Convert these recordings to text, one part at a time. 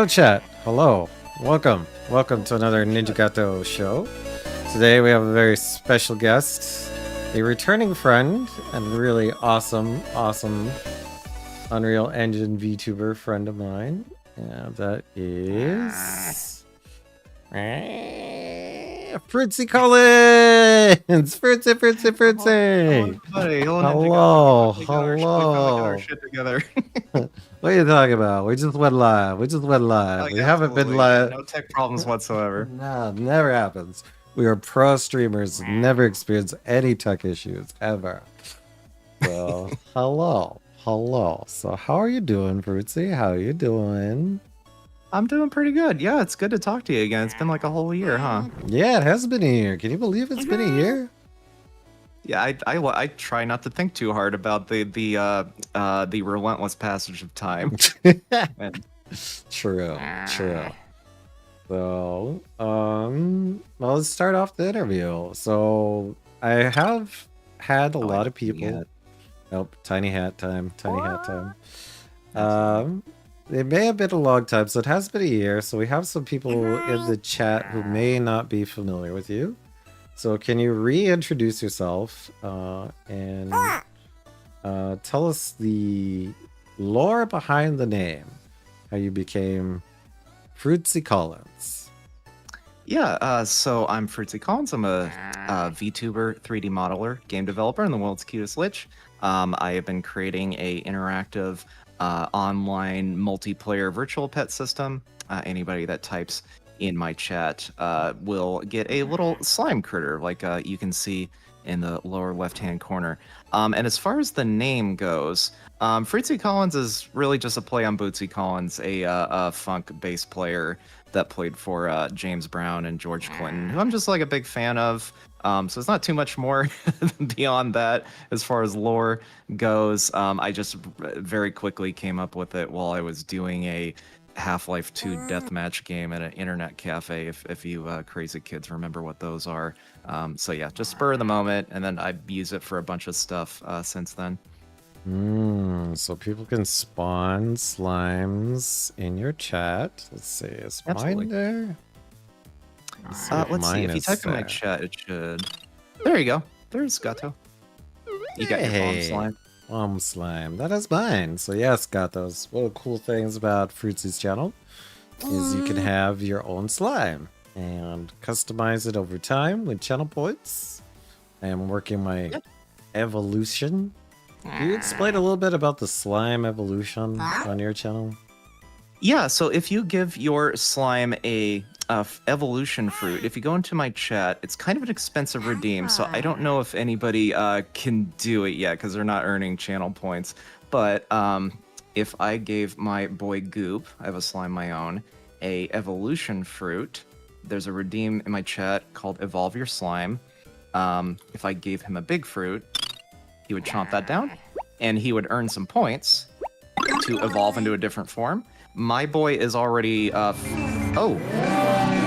Hello, chat. Hello. Welcome. Welcome to another Ninjagato show. Today we have a very special guest, a returning friend, and really awesome Unreal Engine VTuber friend of mine. And that is Fritzy Collins. Fritzy. Hello, Hello. got our shit together. What are you talking about? We just went live. We haven't been live. No tech problems whatsoever. No, never happens. We are pro streamers, never experience any tech issues ever. So, hello. So, how are you doing, Fruitsy? How are you doing? I'm doing pretty good. Yeah, it's good to talk to you again. It's been like a whole year, huh? Yeah, it has been a year. Can you believe it's been a year? Yeah, I try not to think too hard about the relentless passage of time. True. So, well, let's start off the interview. So, I have had a lot of people. Oh, tiny hat time. It may have been a long time, so it has been a year. So we have some people in the chat who may not be familiar with you. So can you reintroduce yourself and tell us the lore behind the name, how you became Fruitsy Collins? Yeah, so I'm Fritzy Collins. I'm a VTuber, 3D modeler, game developer, and the world's cutest lich. I have been creating a interactive online multiplayer virtual pet system. Anybody that types in my chat will get a little slime critter, like you can see in the lower left-hand corner. And as far as the name goes, Fritzy Collins is really just a play on Bootsy Collins, a funk bass player that played for James Brown and George Clinton, who I'm just like a big fan of. So it's not too much more beyond that as far as lore goes. I just very quickly came up with it while I was doing a Half-Life 2 deathmatch game at an internet cafe, if you crazy kids remember what those are. So yeah, just spur of the moment, and then I've used it for a bunch of stuff since then. So people can spawn slimes in your chat. Let's see, is mine there? Let's see, if you type in my chat, it should... There you go. There's Gato. You got your bomb slime. Bomb slime. That is mine. So yes, Gatos. One of the cool things about Fruitsy's channel is you can have your own slime and customize it over time with channel points. I am working my evolution. Can you explain a little bit about the slime evolution on your channel? Yeah, so if you give your slime a evolution fruit, if you go into my chat, it's kind of an expensive redeem, so I don't know if anybody can do it yet because they're not earning channel points. But if I gave my boy Goop, I have a slime my own, a evolution fruit, there's a redeem in my chat called Evolve Your Slime. If I gave him a big fruit, he would chomp that down, and he would earn some points to evolve into a different form. My boy is already, oh,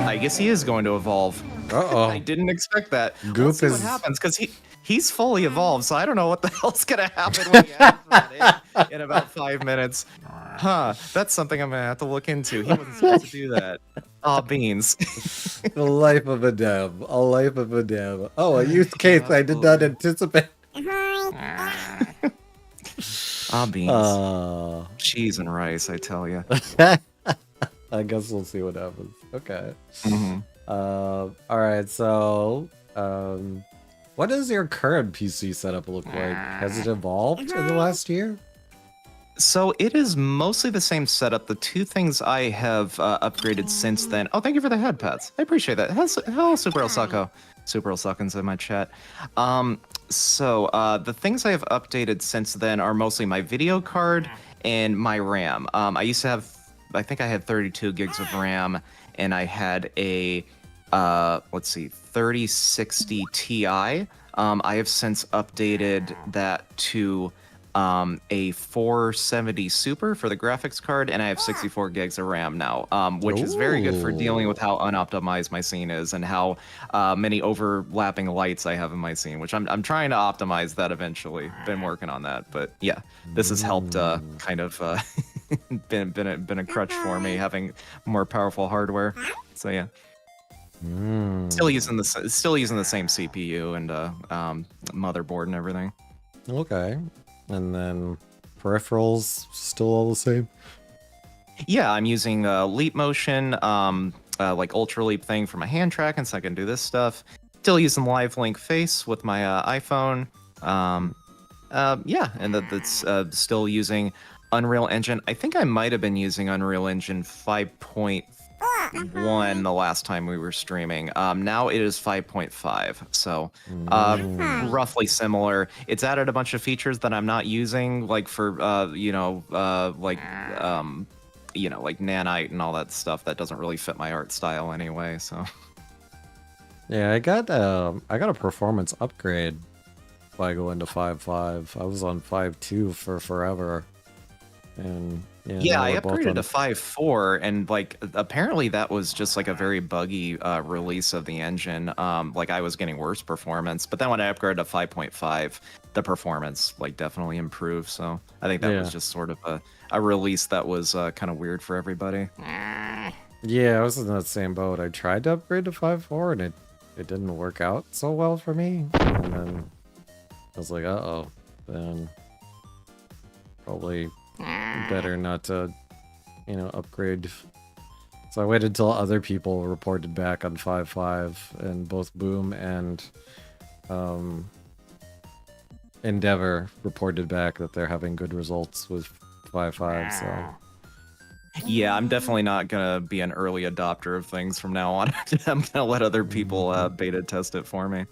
I guess he is going to evolve. Uh-oh. I didn't expect that. Goop Let's see what happens, because he's fully evolved, so I don't know what the hell's going to happen when he adds that in about 5 minutes. Huh, that's something I'm going to have to look into. He wasn't supposed to do that. Aw, beans. The life of a dev. A life of a dev. Oh, a use case I did not anticipate. Ah, beans. Cheese and rice, I tell you. I guess we'll see what happens. Okay. Mm-hmm. All right. So, what does your current PC setup look like? Has it evolved in the last year? So it is mostly the same setup. The two things I have upgraded since then. Oh, thank you for the head pats. I appreciate that. Hello, Super El Sacco. Super El Sacco's in my chat. So the things I have updated since then are mostly my video card and my RAM. I used to have, I think I had 32 gigs of RAM, and I had a, let's see, 3060 Ti. I have since updated that to a 470 Super for the graphics card, and I have 64 gigs of RAM now, which is very good for dealing with how unoptimized my scene is and how many overlapping lights I have in my scene, which I'm trying to optimize that eventually. Been working on that, but yeah, this has helped kind of been a crutch for me having more powerful hardware. So yeah. Still using the same CPU and motherboard and everything. Okay. And then peripherals still all the same? Yeah, I'm using leap motion, like ultra leap thing for my hand tracking, so I can do this stuff. Still using live link face with my iPhone. Yeah, and that's still using Unreal Engine. I think I might have been using Unreal Engine 5.1 the last time we were streaming. Now it is 5.5, so roughly similar. It's added a bunch of features that I'm not using, like for like nanite and all that stuff that doesn't really fit my art style anyway. So yeah, I got a performance upgrade by going to 5.5. I was on 5.2 for forever, and yeah, I upgraded to 5.4, and like apparently that was just like a very buggy release of the engine. Like I was getting worse performance, but then when I upgraded to 5.5, the performance like definitely improved. So I think that was just sort of a release that was kind of weird for everybody. Yeah, I was in that same boat. I tried to upgrade to 5.4 and it didn't work out so well for me. And then I was like, uh-oh, then probably better not to, upgrade. So I waited until other people reported back on 5.5, and both Boom and Endeavor reported back that they're having good results with 5.5, so... Yeah, I'm definitely not gonna be an early adopter of things from now on. I'm gonna let other people beta test it for me.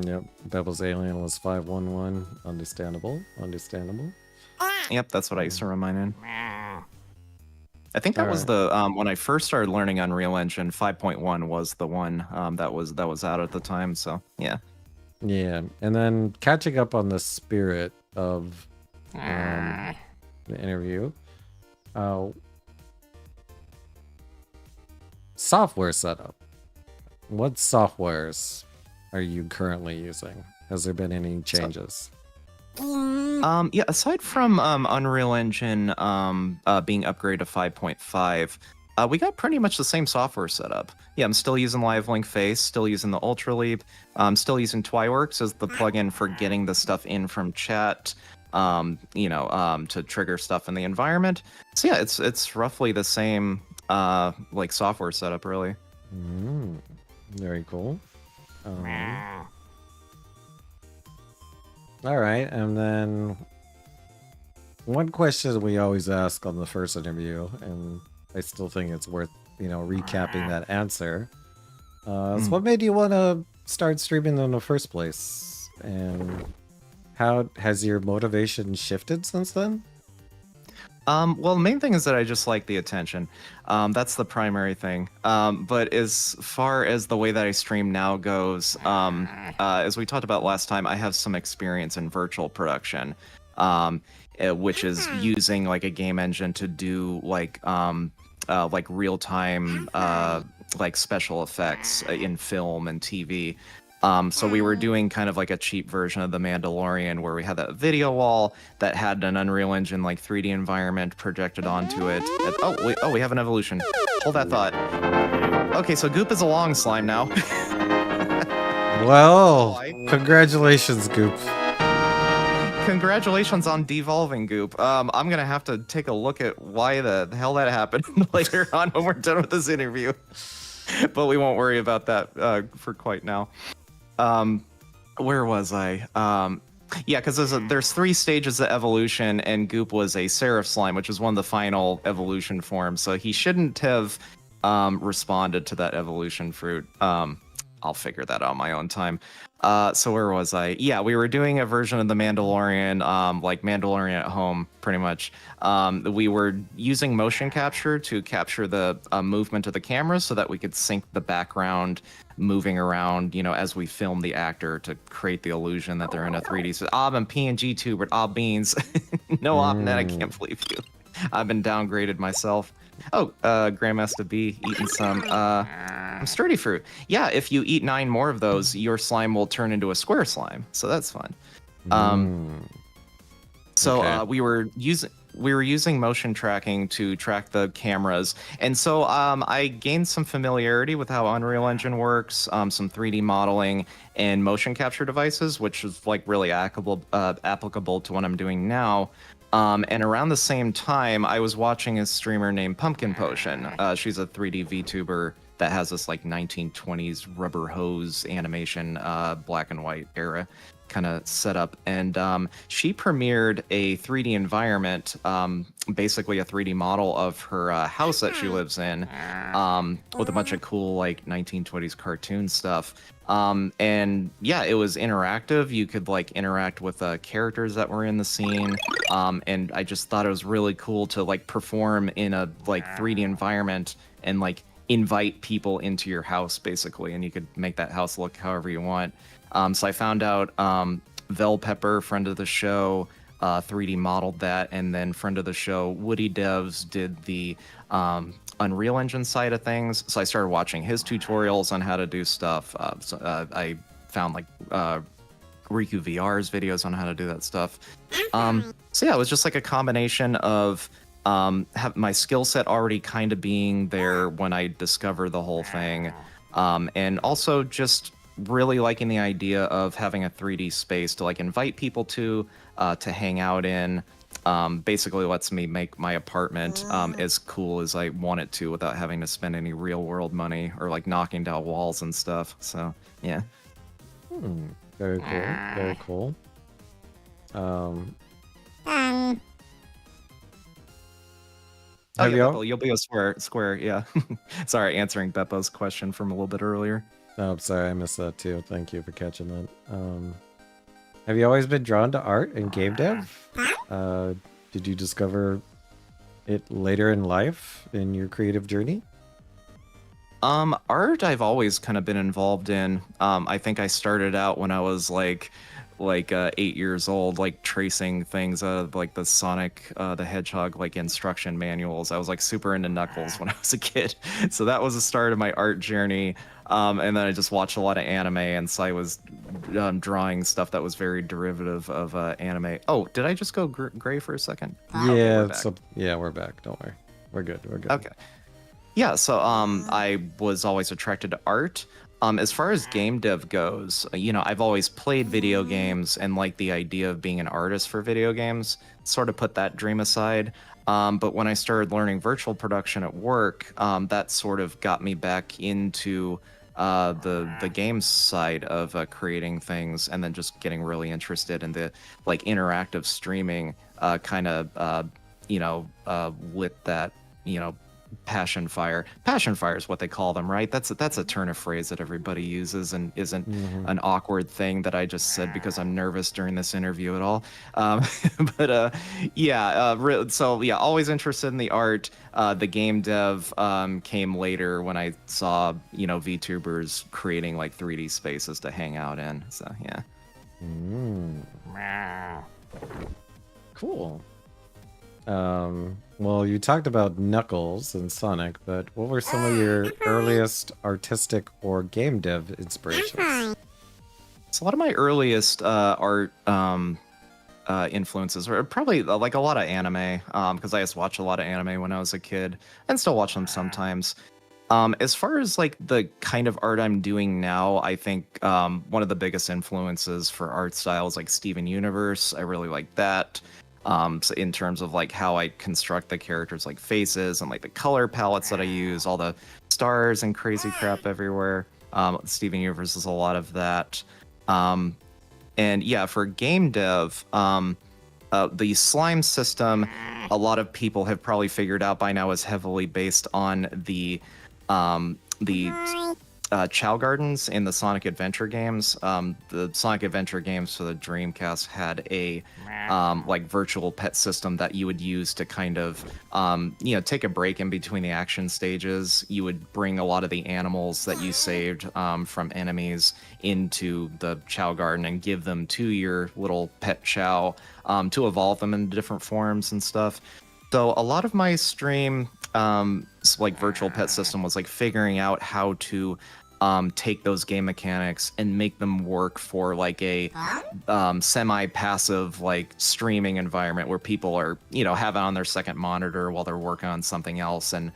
Yep, Bevel's Alien was 5.11. Understandable. Yep, that's what I used to run mine in. I think that was the when I first started learning Unreal Engine, 5.1 was the one that was out at the time. So yeah. Yeah, and then catching up on the spirit of the interview. Software setup. What softwares are you currently using? Has there been any changes? Yeah, aside from Unreal Engine being upgraded to 5.5, we got pretty much the same software setup. Yeah, I'm still using Live Link Face, still using the Ultra Leap, still using Twyworks as the plugin for getting the stuff in from chat. To trigger stuff in the environment. So yeah, it's roughly the same like software setup, really. Very cool. All right, and then one question we always ask on the first interview, and I still think it's worth recapping that answer. So what made you want to start streaming in the first place, and how has your motivation shifted since then? Well, the main thing is that I just like the attention. That's the primary thing. But as far as the way that I stream now goes, as we talked about last time, I have some experience in virtual production, which is using like a game engine to do like real-time like special effects in film and TV. So we were doing kind of like a cheap version of The Mandalorian where we had that video wall that had an Unreal Engine like 3D environment projected onto it. We have an evolution. Hold that thought. Okay, so Goop is a long slime now. Well, congratulations, Goop. Congratulations on devolving, Goop. I'm gonna have to take a look at why the hell that happened later on when we're done with this interview. But we won't worry about that for quite now. Where was I? Yeah, because there's 3 stages of evolution, and Goop was a Seraph slime, which was one of the final evolution forms. So he shouldn't have responded to that evolution fruit. I'll figure that out on my own time. So where was I? Yeah, we were doing a version of The Mandalorian, like Mandalorian at home, pretty much. We were using motion capture to capture the movement of the camera so that we could sync the background moving around, as we film the actor to create the illusion that they're in a 3D. So, I'm PNG tuber, beans. No, Opnet, I can't believe you. I've been downgraded myself. Oh, Grandmaster B eating some sturdy fruit. Yeah, if you eat 9 more of those, your slime will turn into a square slime. So that's fun. So Okay. we were using we were using motion tracking to track the cameras, and so I gained some familiarity with how Unreal Engine works, some 3D modeling and motion capture devices, which is like really applicable to what I'm doing now. And around the same time, I was watching a streamer named Pumpkin Potion. She's a 3D VTuber that has this like 1920s rubber hose animation, black and white era kind of setup. And she premiered a 3D environment, basically a 3D model of her house that she lives in, with a bunch of cool like 1920s cartoon stuff. And yeah, it was interactive. You could like interact with characters that were in the scene. And I just thought it was really cool to like perform in a like 3D environment and like invite people into your house basically, and you could make that house look however you want. So I found out Vel Pepper, friend of the show, 3D modeled that, and then friend of the show Woody Devs did the Unreal Engine side of things. So I started watching his tutorials on how to do stuff. I found like Riku VR's videos on how to do that stuff. So yeah, it was just like a combination of have my skill set already kind of being there when I discovered the whole thing, and also just really liking the idea of having a 3D space to like invite people to hang out in. Basically lets me make my apartment as cool as I want it to without having to spend any real world money or like knocking down walls and stuff. So yeah. Very cool. Very cool. Oh, yeah, Beppo, you'll be a square, yeah. Sorry, answering Beppo's question from a little bit earlier. Oh, I'm sorry, I missed that too. Thank you for catching that. Have you always been drawn to art and game dev? Did you discover it later in life in your creative journey? Art I've always kind of been involved in. I think I started out when I was like 8 years old, like tracing things out of like the Sonic the Hedgehog like instruction manuals. I was like super into Knuckles when I was a kid, so that was the start of my art journey. And then I just watched a lot of anime, and so I was drawing stuff that was very derivative of anime. Oh, did I just go gray for a second? Yeah, yeah, we're back. Don't worry, we're good. We're good. Okay. Yeah, so I was always attracted to art. As far as game dev goes, you know, I've always played video games and like the idea of being an artist for video games, sort of put that dream aside. But when I started learning virtual production at work, that sort of got me back into the games side of creating things, and then just getting really interested in the like interactive streaming kind of, lit that, passion fire is what they call them, right? That's a turn of phrase that everybody uses and isn't an awkward thing that I just said because I'm nervous during this interview at all. So yeah, always interested in the art. The game dev came later when I saw VTubers creating like 3D spaces to hang out in. So yeah. Cool. Well, you talked about Knuckles and Sonic, but what were some of your earliest artistic or game dev inspirations? So a lot of my earliest art influences were probably like a lot of anime, because I used to watch a lot of anime when I was a kid and still watch them sometimes. As far as like the kind of art I'm doing now, I think one of the biggest influences for art styles like Steven Universe, I really like that. So in terms of like how I construct the characters, like faces and like the color palettes that I use, all the stars and crazy crap everywhere. Steven Universe is a lot of that. And yeah, for game dev, the slime system, a lot of people have probably figured out by now, is heavily based on the Chow Gardens in the Sonic Adventure games. The Sonic Adventure games for the Dreamcast had a like virtual pet system that you would use to kind of take a break in between the action stages. You would bring a lot of the animals that you saved from enemies into the Chow Garden and give them to your little pet Chow to evolve them into different forms and stuff. So a lot of my stream like virtual pet system was like figuring out how to take those game mechanics and make them work for like a semi-passive like streaming environment where people are, have it on their second monitor while they're working on something else, and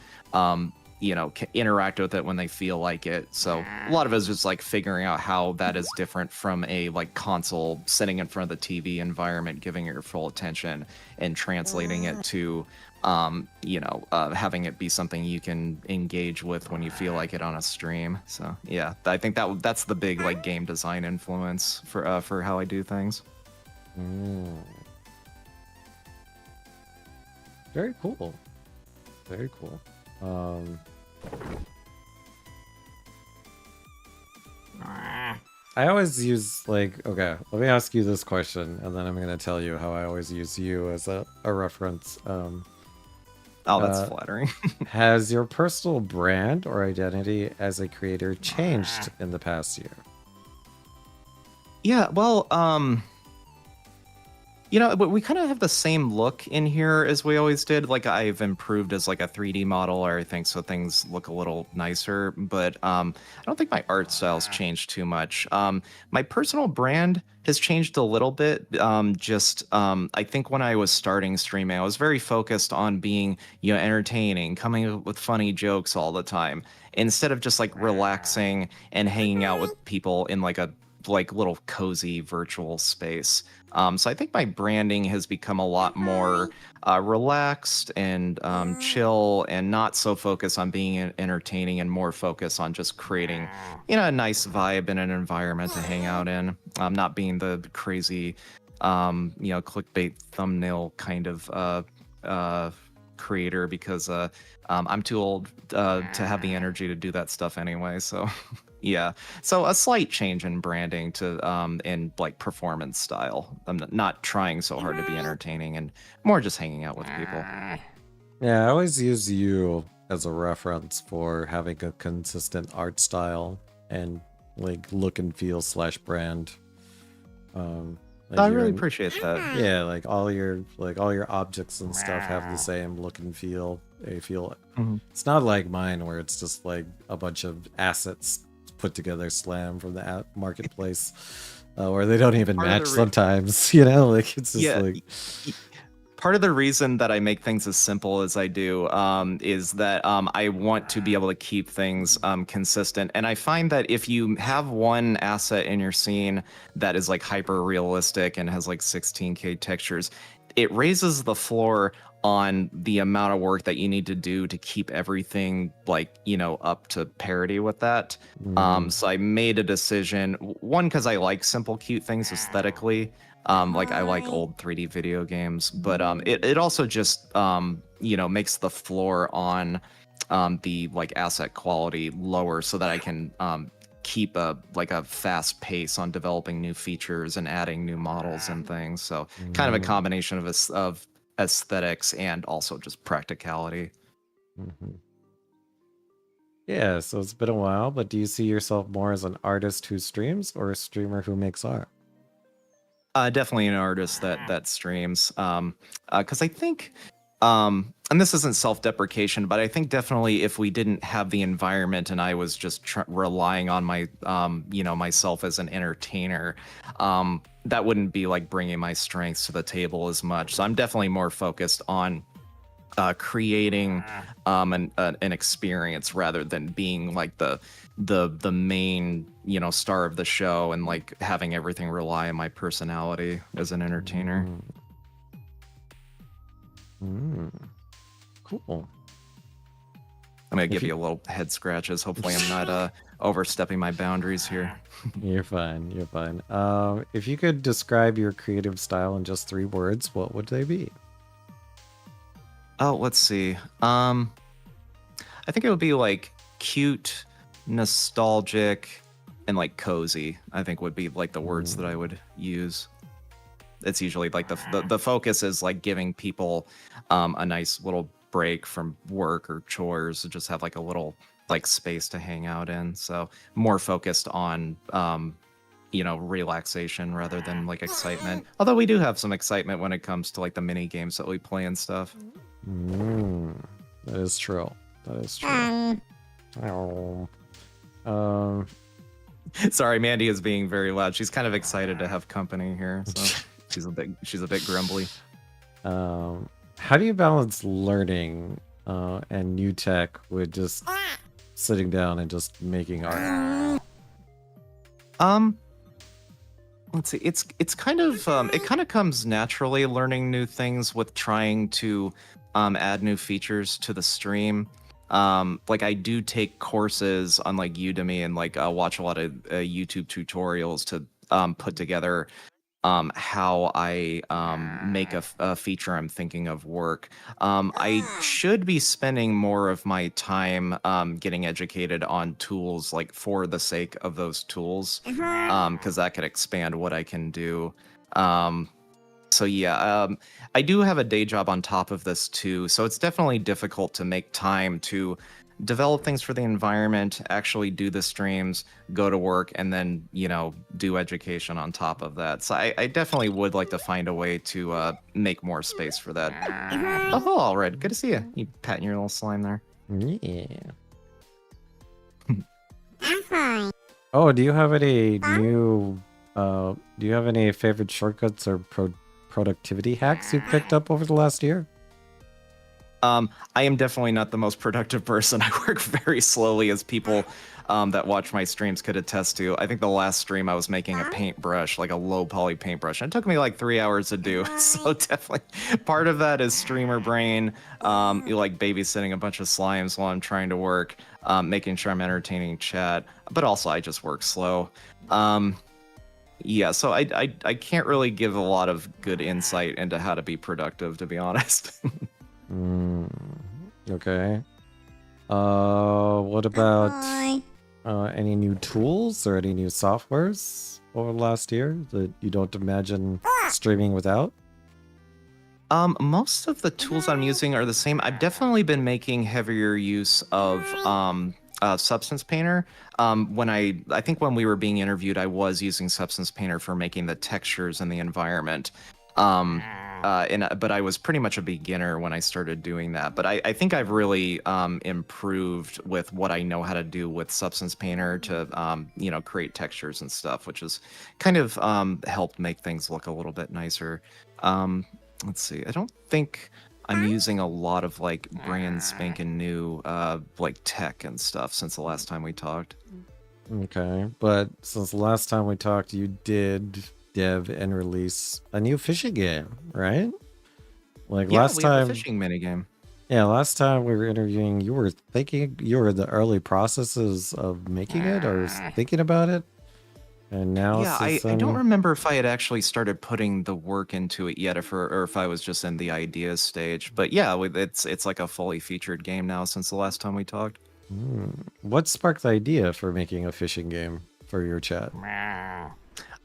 interact with it when they feel like it. So a lot of it is just like figuring out how that is different from a like console sitting in front of the TV environment, giving it your full attention and translating it to having it be something you can engage with when you feel like it on a stream. So yeah, I think that's the big like game design influence for how I do things. Very cool. Very cool. I always use okay, let me ask you this question, and then I'm going to tell you how I always use you as a reference. Oh, that's flattering. Has your personal brand or identity as a creator changed in the past year? Yeah, well, but we kind of have the same look in here as we always did. Like, I've improved as like a 3D modeler, I think, so things look a little nicer. But I don't think my art style's changed too much. My personal brand has changed a little bit. I think when I was starting streaming, I was very focused on being, entertaining, coming up with funny jokes all the time, instead of just like relaxing and hanging out with people in like a little cozy virtual space. So I think my branding has become a lot more relaxed and chill, and not so focused on being entertaining, and more focused on just creating, a nice vibe and an environment to hang out in. Not being the crazy, clickbait thumbnail kind of creator, because I'm too old to have the energy to do that stuff anyway. So. Yeah, so a slight change in branding to in like performance style. I'm not trying so hard to be entertaining, and more just hanging out with people. Yeah, I always use you as a reference for having a consistent art style and like look and feel / brand. I really appreciate that. Yeah, like all your objects and stuff have the same look and feel. They feel It's not like mine where it's just like a bunch of assets put together slam from the marketplace, or they don't even match sometimes. Like it's just part of the reason that I make things as simple as I do is that I want to be able to keep things consistent. And I find that if you have one asset in your scene that is like hyper realistic and has like 16K textures, it raises the floor on the amount of work that you need to do to keep everything like, up to parity with that. So I made a decision, one, because I like simple, cute things aesthetically. Like I like old 3D video games, but it also just makes the floor on the like asset quality lower, so that I can keep a fast pace on developing new features and adding new models and things. So kind of a combination of aesthetics and also just practicality. Yeah, so it's been a while, but do you see yourself more as an artist who streams or a streamer who makes art? Definitely an artist that streams, because I think, and this isn't self-deprecation, but I think definitely if we didn't have the environment and I was just relying on my, myself as an entertainer, that wouldn't be like bringing my strengths to the table as much. So I'm definitely more focused on creating an experience rather than being like the main star of the show, and like having everything rely on my personality as an entertainer. Cool. I'm gonna give you a little head scratches. Hopefully I'm not overstepping my boundaries here. You're fine. If you could describe your creative style in just 3 words, what would they be? Oh, let's see. I think it would be like cute, nostalgic, and like cozy. I think would be like the words that I would use. It's usually like the focus is like giving people a nice little break from work or chores, to just have like a little like space to hang out in. So more focused on relaxation rather than like excitement. Although we do have some excitement when it comes to like the mini games that we play and stuff. That is true. Oh. Sorry, Mandy is being very loud. She's kind of excited to have company here, so she's a bit grumbly. How do you balance learning and new tech with just sitting down and just making art? Let's see. It's kind of it kind of comes naturally, learning new things with trying to add new features to the stream. Like I do take courses on like Udemy and like watch a lot of YouTube tutorials to put together how I make a feature I'm thinking of work. I should be spending more of my time getting educated on tools, like for the sake of those tools, because that could expand what I can do. So yeah, I do have a day job on top of this too, so it's definitely difficult to make time to develop things for the environment, actually do the streams, go to work, and then, you know, do education on top of that. So I definitely would like to find a way to make more space for that. Oh, all right. Good to see you. You patting your little slime there. Yeah. Oh, do you have any new, do you have any favorite shortcuts or productivity hacks you picked up over the last year? I am definitely not the most productive person. I work very slowly, as people that watch my streams could attest to. I think the last stream I was making a paintbrush, like a low poly paintbrush, and it took me like 3 hours to do. So definitely part of that is streamer brain, like babysitting a bunch of slimes while I'm trying to work, making sure I'm entertaining chat, but also I just work slow. Yeah, so I can't really give a lot of good insight into how to be productive, to be honest. Okay. What about any new tools or any new softwares over the last year that you don't imagine streaming without? Most of the tools I'm using are the same. I've definitely been making heavier use of Substance Painter. I think when we were being interviewed, I was using Substance Painter for making the textures in the environment. But I was pretty much a beginner when I started doing that. But I think I've really improved with what I know how to do with Substance Painter to you know, create textures and stuff, which has kind of helped make things look a little bit nicer. Let's see. I don't think I'm using a lot of like brand spanking new like tech and stuff since the last time we talked. Okay, but since the last time we talked, you did dev and release a new fishing game, right? Like Yeah, last we have time, a fishing minigame. yeah, last time we were interviewing, you were thinking you were in the early processes of making it or thinking about it, and now Yeah, I don't remember if I had actually started putting the work into it yet, or if I was just in the ideas stage. But yeah, it's like a fully featured game now since the last time we talked. What sparked the idea for making a fishing game for your chat?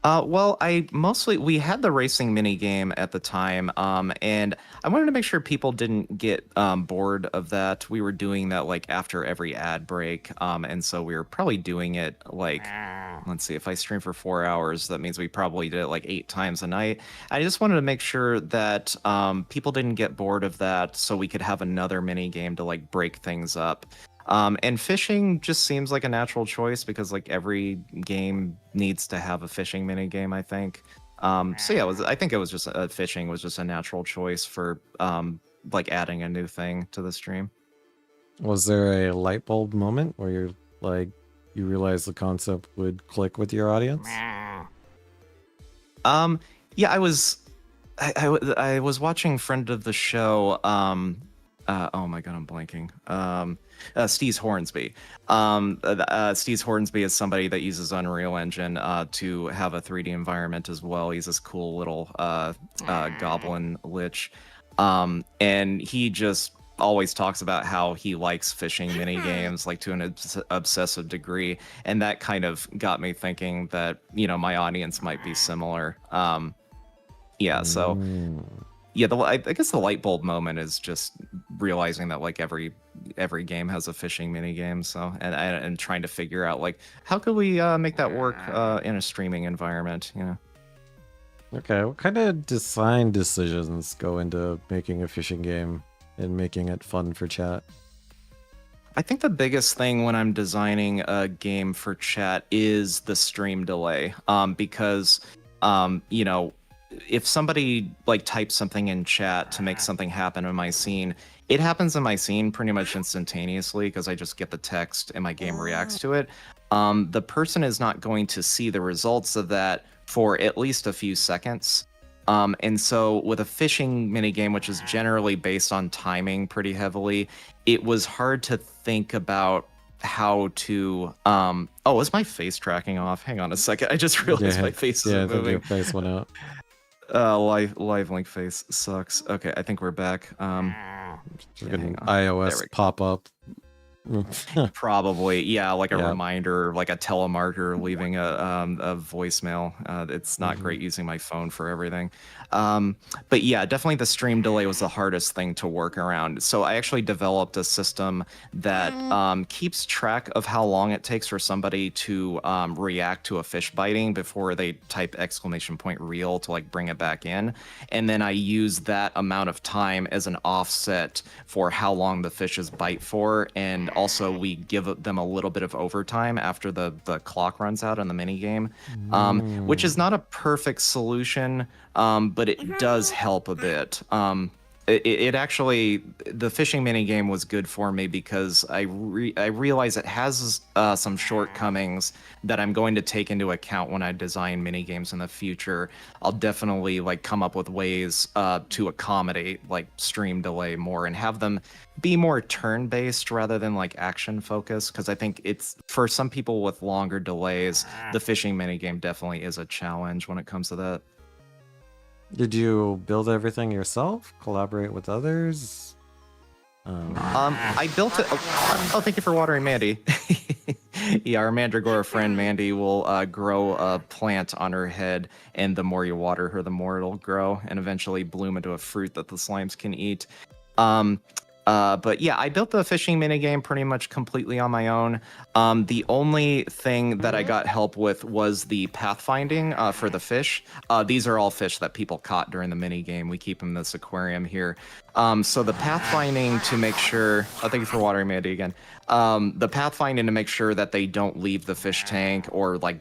Well, we had the racing mini game at the time, and I wanted to make sure people didn't get bored of that. We were doing that like after every ad break, and so we were probably doing it like, let's see, if I stream for 4 hours, that means we probably did it like 8 times a night. I just wanted to make sure that people didn't get bored of that, so we could have another mini game to like break things up. And fishing just seems like a natural choice because like every game needs to have a fishing mini game, I think. So yeah, I think it was just fishing was just a natural choice for like adding a new thing to the stream. Was there a light bulb moment where you're like, you realized the concept would click with your audience? Yeah, I was watching friend of the show. Oh my god, I'm blanking. Steve Hornsby. Steve Hornsby is somebody that uses Unreal Engine to have a 3D environment as well. He's this cool little goblin lich. And he just always talks about how he likes fishing mini games like to an obsessive degree, and that kind of got me thinking that, you know, my audience might be similar. Yeah, so yeah, I guess the light bulb moment is just realizing that like every game has a fishing mini game. So and trying to figure out like how could we make that work in a streaming environment, you know. Okay, what kind of design decisions go into making a fishing game and making it fun for chat? I think the biggest thing when I'm designing a game for chat is the stream delay. Because, you know, if somebody like types something in chat to make something happen in my scene, it happens in my scene pretty much instantaneously because I just get the text and my game reacts to it. The person is not going to see the results of that for at least a few seconds. And so with a fishing minigame, which is generally based on timing pretty heavily, it was hard to think about how to oh, is my face tracking off? Hang on a second. I just realized my face yeah, I isn't think your moving. face went out. Live link face sucks. Okay, I think we're back. Just Yeah, an hang on. There iOS we go. pop up. Probably, yeah, like a Yeah. reminder, like a telemarketer leaving a voicemail. It's not great Mm-hmm. using my phone for everything. But yeah, definitely the stream delay was the hardest thing to work around. So I actually developed a system that keeps track of how long it takes for somebody to react to a fish biting before they type exclamation point real to like bring it back in. And then I use that amount of time as an offset for how long the fishes bite for. And also we give them a little bit of overtime after the clock runs out in the mini game, which is not a perfect solution, but it does help a bit. It actually, the fishing mini game was good for me because I realize it has some shortcomings that I'm going to take into account when I design mini games in the future. I'll definitely like come up with ways to accommodate like stream delay more and have them be more turn-based rather than like action focused, because I think it's for some people with longer delays, the fishing mini game definitely is a challenge when it comes to that. Did you build everything yourself? Collaborate with others? I built it. Oh, thank you for watering Mandy. Yeah, our Mandragora friend Mandy will grow a plant on her head, and the more you water her, the more it'll grow and eventually bloom into a fruit that the slimes can eat. But yeah, I built the fishing minigame pretty much completely on my own. The only thing that I got help with was the pathfinding for the fish. These are all fish that people caught during the minigame. We keep them in this aquarium here. So the pathfinding to make sure... Oh, thank you for watering Mandy again. The pathfinding to make sure that they don't leave the fish tank or like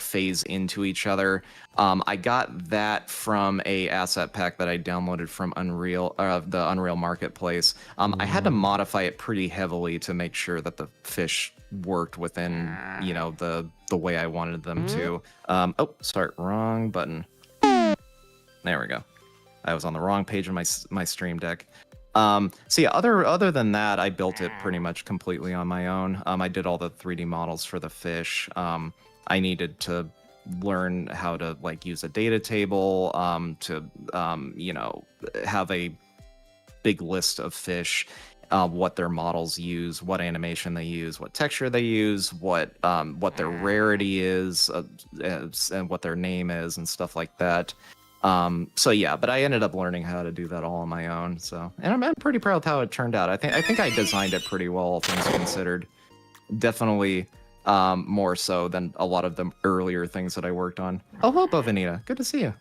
phase into each other. I got that from a asset pack that I downloaded from Unreal, the Unreal Marketplace. I had to modify it pretty heavily to make sure that the fish worked within, you know, the way I wanted them to. Oh, sorry, wrong button. There we go. I was on the wrong page of my Stream Deck. So yeah, other than that, I built it pretty much completely on my own. I did all the 3D models for the fish. I needed to learn how to like use a data table to you know, have a big list of fish, what their models use, what animation they use, what texture they use, what their rarity is, and what their name is, and stuff like that. So yeah, but I ended up learning how to do that all on my own. So, and I'm pretty proud of how it turned out. I think I designed it pretty well, all things considered. Definitely more so than a lot of the earlier things that I worked on. Oh, hello, Bovanita. Good to see you.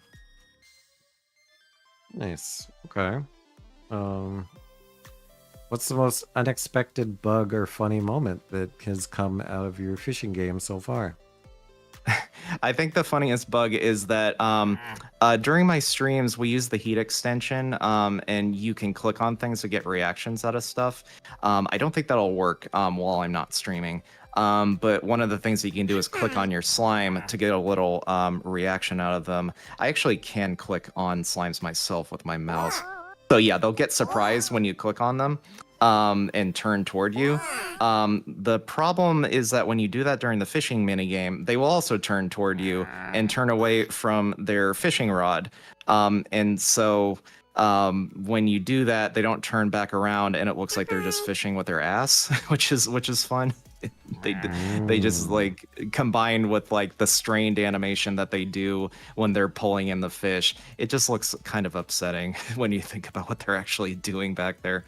Nice. Okay. What's the most unexpected bug or funny moment that has come out of your fishing game so far? I think the funniest bug is that during my streams, we use the heat extension, and you can click on things to get reactions out of stuff. I don't think that'll work while I'm not streaming. But one of the things that you can do is click on your slime to get a little reaction out of them. I actually can click on slimes myself with my mouse. So yeah, they'll get surprised when you click on them and turn toward you. The problem is that when you do that during the fishing minigame, they will also turn toward you and turn away from their fishing rod. And so when you do that, they don't turn back around, and it looks like they're just fishing with their ass, which is fun. They just like combined with like the strained animation that they do when they're pulling in the fish, it just looks kind of upsetting when you think about what they're actually doing back there.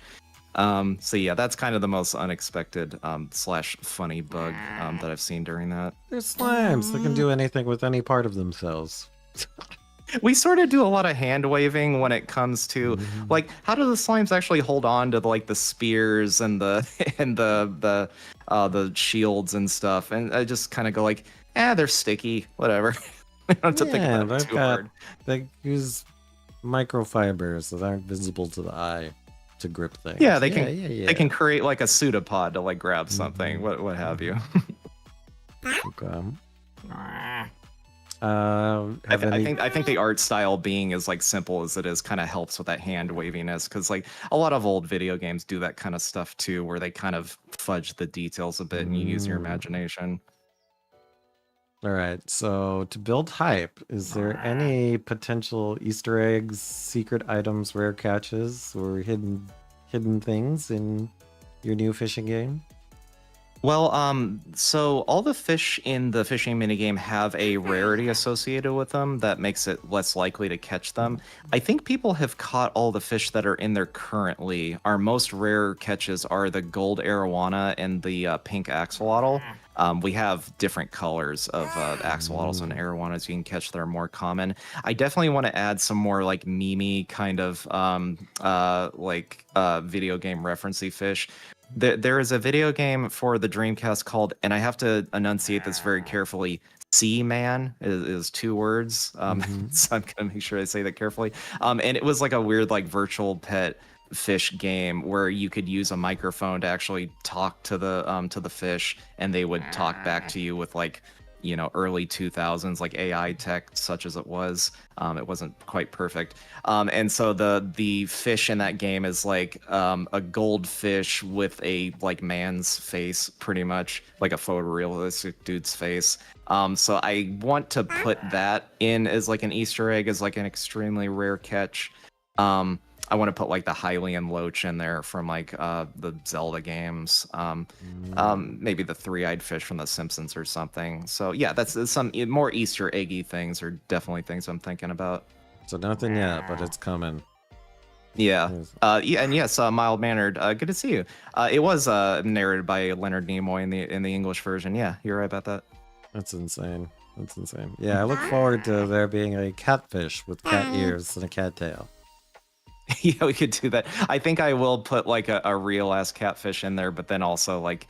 So yeah, that's kind of the most unexpected slash funny bug that I've seen during that. They're slimes. They can do anything with any part of themselves. We sort of do a lot of hand waving when it comes to like how do the slimes actually hold on to like the spears and the and the shields and stuff, and I just kind of go like, they're sticky, whatever. I don't have to think Yeah, about it they've too got hard. they use microfibers that aren't visible to the eye to grip Yeah, things. Yeah, yeah, they can yeah. create like a pseudopod to like grab something, what have you. Okay. I, Have any? I think the art style being as like simple as it is kind of helps with that hand waviness, because like a lot of old video games do that kind of stuff too, where they kind of fudge the details a bit and you use your imagination. All right. So to build hype, is there any potential Easter eggs, secret items, rare catches, or hidden things in your new fishing game? Well, so all the fish in the fishing minigame have a rarity associated with them that makes it less likely to catch them. I think people have caught all the fish that are in there currently. Our most rare catches are the gold arowana and the pink axolotl. We have different colors of axolotls and arowanas you can catch that are more common. I definitely want to add some more like meme kind of video game referencey fish. There is a video game for the Dreamcast called, and I have to enunciate this very carefully. Seaman is two words, so I'm gonna make sure I say that carefully. And it was like a weird, like virtual pet fish game where you could use a microphone to actually talk to the fish, and they would talk back to you with like, early 2000s like AI tech, such as it was. It wasn't quite perfect. And so the fish in that game is like a goldfish with a like man's face, pretty much like a photorealistic dude's face. So I want to put that in as like an Easter egg, as like an extremely rare catch. I want to put like the Hylian Loach in there from like the Zelda games. Maybe the three-eyed fish from The Simpsons or something. So yeah, that's some more Easter eggy things are definitely things I'm thinking about. So nothing yet, but it's coming. Yeah. Yes. Yeah, and yes, mild mannered. Good to see you. It was narrated by Leonard Nimoy in the English version. Yeah, you're right about that. That's insane. That's insane. Yeah, I look forward to there being a catfish with cat ears and a cat tail. Yeah, we could do that. I think I will put like a real ass catfish in there, but then also like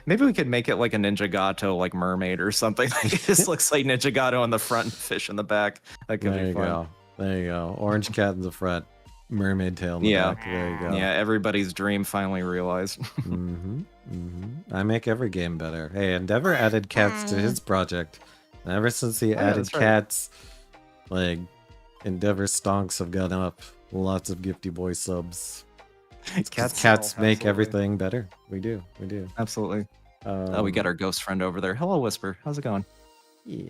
maybe we could make it like a Ninjagato like mermaid or something. Like it just looks like Ninjagato in the front and fish in the back. That could There be you fun. go. There you go. Orange cat in the front, mermaid tail in the Yeah. back. There you go. Yeah, everybody's dream finally realized. I make every game better. Hey, Endeavor added cats to his project. And ever since he yeah, added that's right. cats, like Endeavor stonks have gone up. Lots of Gifty Boy subs. Cats make Absolutely. everything better. We do. Absolutely. Oh, we got our ghost friend over there. Hello, Whisper. How's it going? Yeah.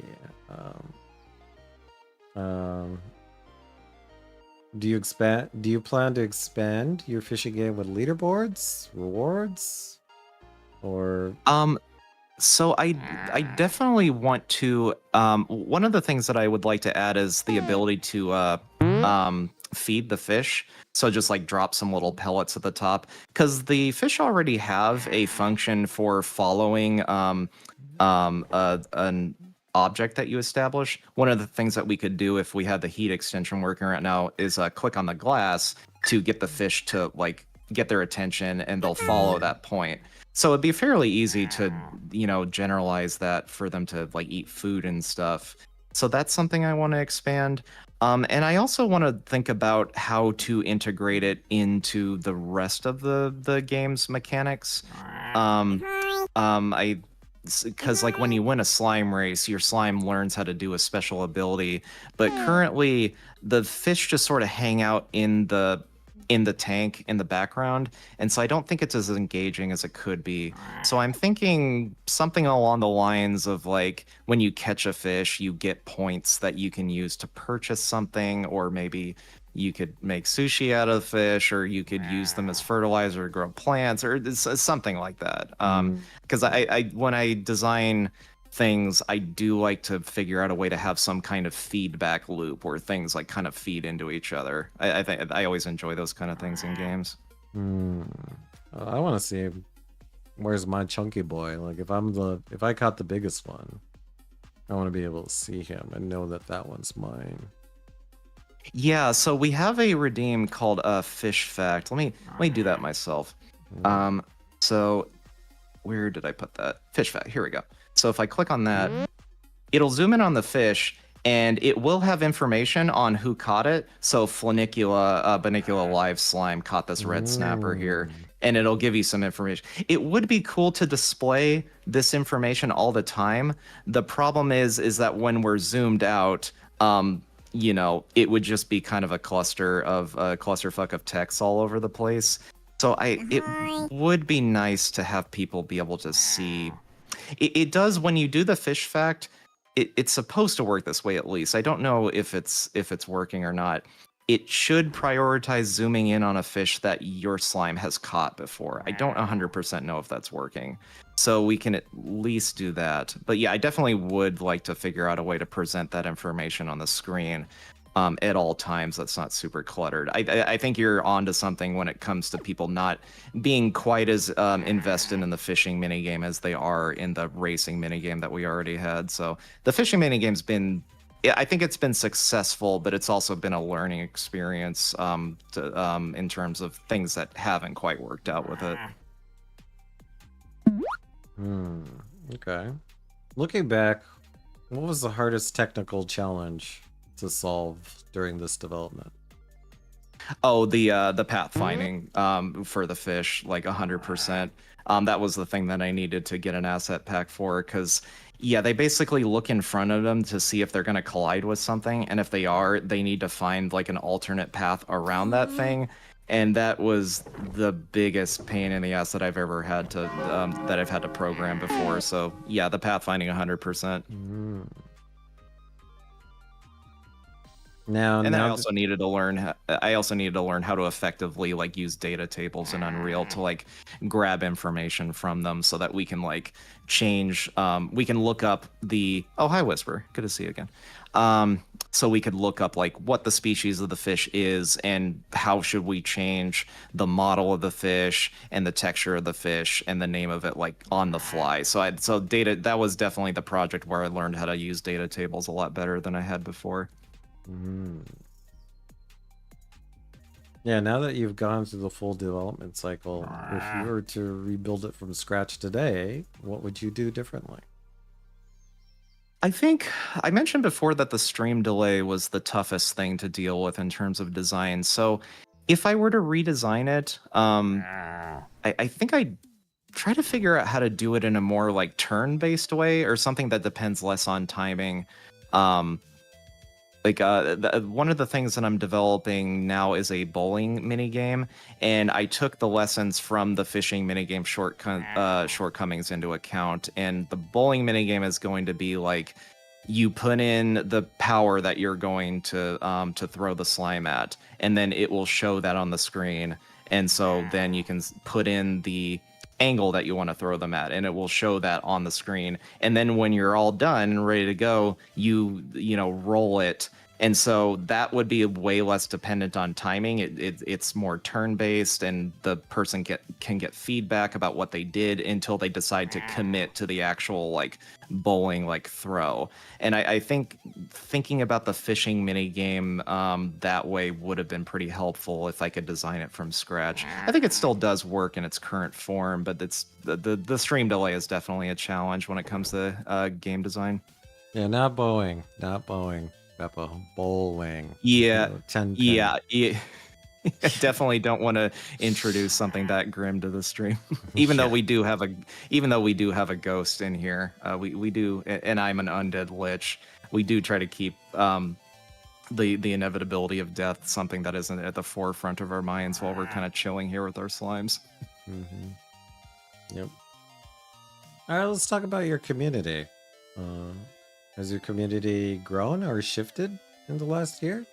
Do you plan to expand your fishing game with leaderboards, rewards, or So I definitely want to. One of the things that I would like to add is the ability to feed the fish. So just like drop some little pellets at the top, because the fish already have a function for following an object that you establish. One of the things that we could do if we had the heat extension working right now is click on the glass to get the fish to like get their attention, and they'll follow that point. So it'd be fairly easy to, generalize that for them to like eat food and stuff. So that's something I want to expand. And I also want to think about how to integrate it into the rest of the game's mechanics. Because like when you win a slime race, your slime learns how to do a special ability, but currently the fish just sort of hang out in the tank in the background, and so I don't think it's as engaging as it could be. So I'm thinking something along the lines of like when you catch a fish, you get points that you can use to purchase something, or maybe you could make sushi out of fish, or you could use them as fertilizer to grow plants, or something like that. Because I when I design things, I do like to figure out a way to have some kind of feedback loop where things like kind of feed into each other. I think I always enjoy those kind of things in games. I want to see where's my chunky boy. Like if I caught the biggest one, I want to be able to see him and know that that one's mine. Yeah, so we have a redeem called Fish Fact. Let me do that myself. So where did I put that? Fish Fact. Here we go. So if I click on that, it'll zoom in on the fish, and it will have information on who caught it. So Flanicula, Banicula Live Slime caught this red snapper here, and it'll give you some information. It would be cool to display this information all the time. The problem is that when we're zoomed out, you know, it would just be kind of a clusterfuck of text all over the place. So it would be nice to have people be able to see. It does when you do the fish fact. It's supposed to work this way, at least. I don't know if it's working or not. It should prioritize zooming in on a fish that your slime has caught before. I don't 100% know if that's working. So we can at least do that. But yeah, I definitely would like to figure out a way to present that information on the screen at all times that's not super cluttered. I think you're onto something when it comes to people not being quite as invested in the fishing minigame as they are in the racing minigame that we already had. So the fishing minigame's been, I think it's been successful, but it's also been a learning experience in terms of things that haven't quite worked out with it. Okay. Looking back, what was the hardest technical challenge to solve during this development? Oh, the pathfinding for the fish, like 100%. That was the thing that I needed to get an asset pack for, because yeah, they basically look in front of them to see if they're going to collide with something, and if they are, they need to find like an alternate path around that thing. And that was the biggest pain in the ass that I've ever had to that I've had to program before. So yeah, the pathfinding 100%. Now, and then I also needed to learn how to effectively like use data tables in Unreal to like grab information from them so that we can like change. We can look up the hi Whisper, good to see you again. So we could look up like what the species of the fish is and how should we change the model of the fish and the texture of the fish and the name of it like on the fly. So data, that was definitely the project where I learned how to use data tables a lot better than I had before. Yeah, now that you've gone through the full development cycle, if you were to rebuild it from scratch today, what would you do differently? I think I mentioned before that the stream delay was the toughest thing to deal with in terms of design. So if I were to redesign it, I think I'd try to figure out how to do it in a more like turn-based way or something that depends less on timing. One of the things that I'm developing now is a bowling minigame, and I took the lessons from the fishing minigame shortcomings into account. And the bowling minigame is going to be like, you put in the power that you're going to throw the slime at, and then it will show that on the screen. And so then you can put in the angle that you want to throw them at, and it will show that on the screen. And then when you're all done and ready to go, you roll it. And so that would be way less dependent on timing. It's more turn-based, and the person can get feedback about what they did until they decide to commit to the actual like bowling like throw. And I think thinking about the fishing mini game that way would have been pretty helpful if I could design it from scratch. I think it still does work in its current form, but it's the stream delay is definitely a challenge when it comes to game design. Yeah, not bowling, Beppo. Bowling. Yeah, 10. yeah. I definitely don't want to introduce something that grim to the stream. Even though we do have a ghost in here, we do, and I'm an undead lich. We do try to keep the inevitability of death something that isn't at the forefront of our minds while we're kind of chilling here with our slimes. Yep. All right, let's talk about your community. Has your community grown or shifted in the last year?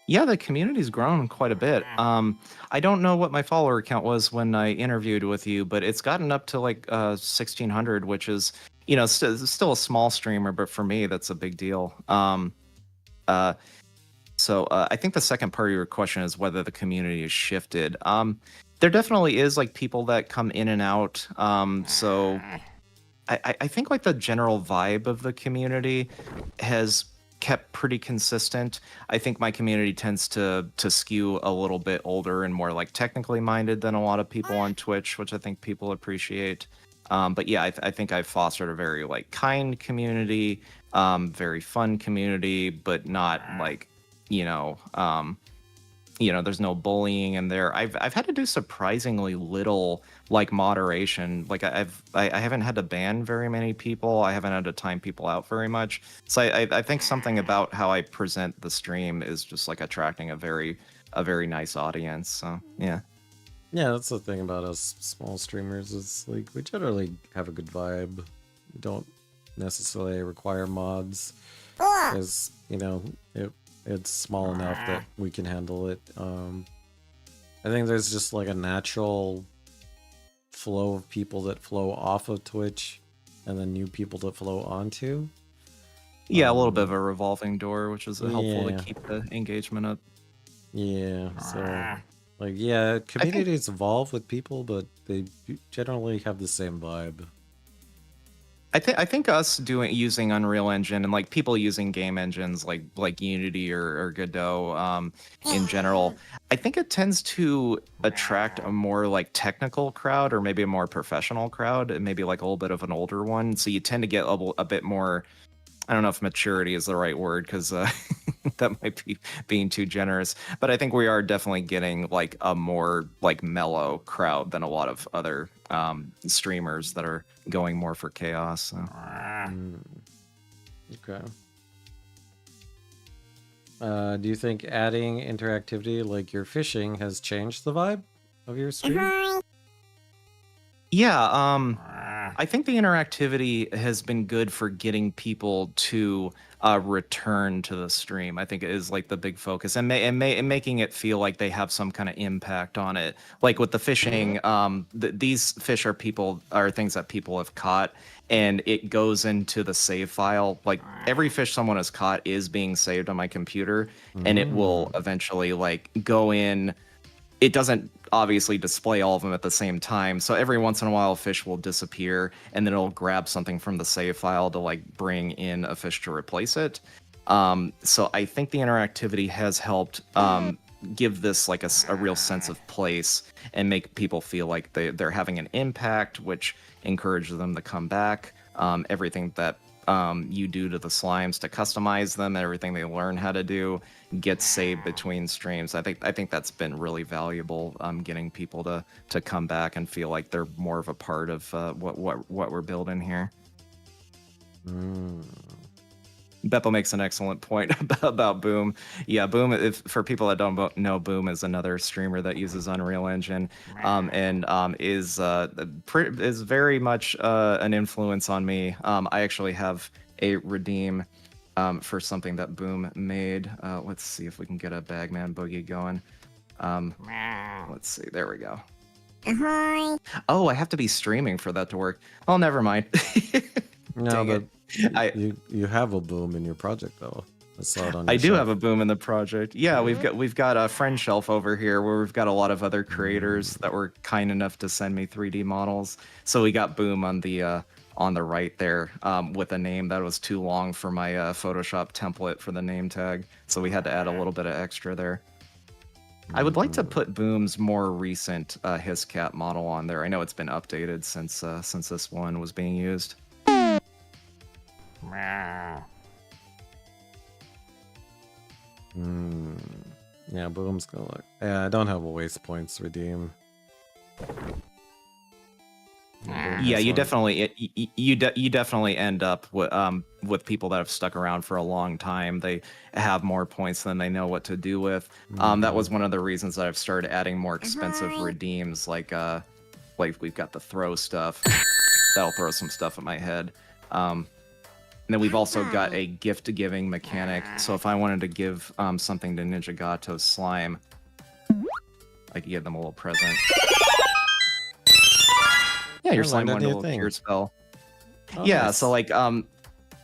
Yeah, the community's grown quite a bit. I don't know what my follower count was when I interviewed with you, but it's gotten up to like 1,600, which is, still a small streamer, but for me, that's a big deal. So I think the second part of your question is whether the community has shifted. There definitely is like people that come in and out. So I think like the general vibe of the community has kept pretty consistent. I think my community tends to skew a little bit older and more like technically minded than a lot of people on Twitch, which I think people appreciate. But yeah, I think I've fostered a very like kind community, very fun community, but not like, you know, there's no bullying in there. I've had to do surprisingly little like moderation. Like I haven't had to ban very many people. I haven't had to time people out very much. So I think something about how I present the stream is just like attracting a very nice audience. So yeah. Yeah, that's the thing about us small streamers is like we generally have a good vibe. We don't necessarily require mods, because it's small enough that we can handle it. I think there's just like a natural flow of people that flow off of Twitch, and then new people that flow onto. Yeah, a little bit of a revolving door, which is helpful Yeah. to keep the engagement up. Yeah, so like yeah, communities evolve with people, but they generally have the same vibe. I think us using Unreal Engine and like people using game engines like Unity or Godot in general, I think it tends to attract a more like technical crowd or maybe a more professional crowd, and maybe like a little bit of an older one. So you tend to get a bit more. I don't know if maturity is the right word, because that might be being too generous. But I think we are definitely getting like a more like mellow crowd than a lot of other streamers that are going more for chaos. So. Okay. Do you think adding interactivity like your fishing has changed the vibe of your stream? Yeah, I think the interactivity has been good for getting people to return to the stream. I think it is like the big focus, and making it feel like they have some kind of impact on it. Like with the fishing, these fish are things that people have caught, and it goes into the save file. Like every fish someone has caught is being saved on my computer, and it will eventually like go in. It doesn't obviously display all of them at the same time, so every once in a while a fish will disappear, and then it'll grab something from the save file to like bring in a fish to replace it. So I think the interactivity has helped give this like a real sense of place and make people feel like they're having an impact, which encourages them to come back. Everything that you do to the slimes to customize them, everything they learn how to do gets saved between streams. I think that's been really valuable, getting people to come back and feel like they're more of a part of what we're building here. Beppo makes an excellent point about Boom. Yeah, Boom, for people that don't know, Boom is another streamer that uses Unreal Engine, and is very much an influence on me. I actually have a redeem for something that Boom made. Let's see if we can get a Bagman Boogie going. Let's see, there we go. Oh, I have to be streaming for that to work. Oh, never mind. No, but you have a Boom in your project though. I saw it on your I do shelf. have a Boom in the project. Yeah, we've got a friend shelf over here where we've got a lot of other creators that were kind enough to send me 3D models. So we got Boom on the right there, with a name that was too long for my Photoshop template for the name tag. So we had to add a little bit of extra there. I would like to put Boom's more recent HisCat model on there. I know it's been updated since this one was being used. Yeah, Boom's gonna look. Yeah, I don't have a waste points redeem. Yeah, you definitely end up with people that have stuck around for a long time. They have more points than they know what to do with. That was one of the reasons that I've started adding more expensive redeems, like we've got the throw stuff. That'll throw some stuff at my head. And then we've also got a gift-giving mechanic. So if I wanted to give something to Ninjagato slime, I could give them a little present. Yeah, your slime learned a little cure spell. Oh, yeah, nice. So like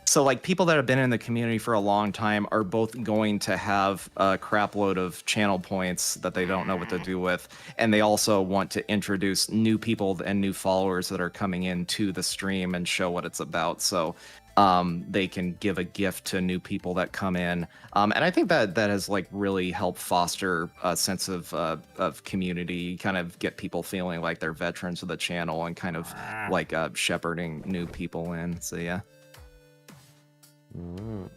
So like people that have been in the community for a long time are both going to have a crap load of channel points that they don't know what to do with, and they also want to introduce new people and new followers that are coming in to the stream and show what it's about. So they can give a gift to new people that come in, and I think that has like really helped foster a sense of community, kind of get people feeling like they're veterans of the channel and kind of like shepherding new people in. So yeah. Mm.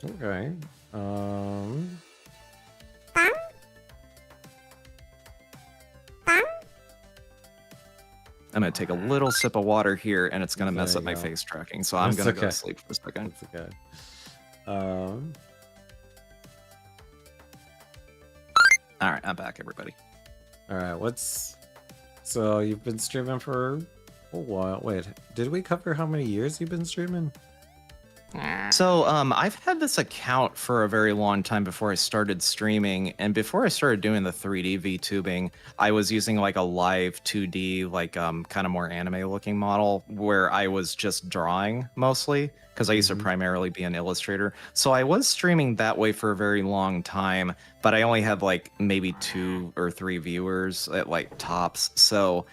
Okay. I'm gonna take a little sip of water here, and it's gonna mess There up you my go. face tracking, so I'm That's gonna go okay. to sleep for a second. That's okay. All right, I'm back, everybody. All right. So you've been streaming for a while. Wait, did we cover how many years you've been streaming? So I've had this account for a very long time before I started streaming, and before I started doing the 3D VTubing, I was using like a live 2D, like kind of more anime looking model where I was just drawing mostly because I used to primarily be an illustrator. So I was streaming that way for a very long time, but I only had like maybe 2 or 3 viewers at like tops. So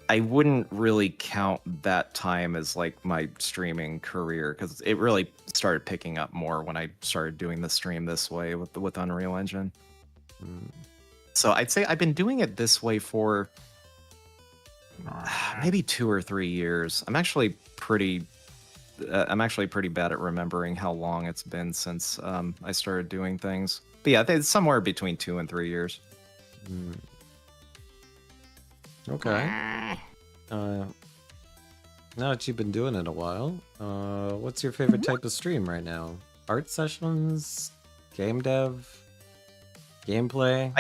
I wouldn't really count that time as like my streaming career because it really started picking up more when I started doing the stream this way with Unreal Engine. So I'd say I've been doing it this way for maybe 2 or 3 years. I'm actually pretty bad at remembering how long it's been since I started doing things. But yeah, it's somewhere between 2 and 3 years. Okay. Now that you've been doing it a while, what's your favorite type of stream right now? Art sessions, game dev, gameplay?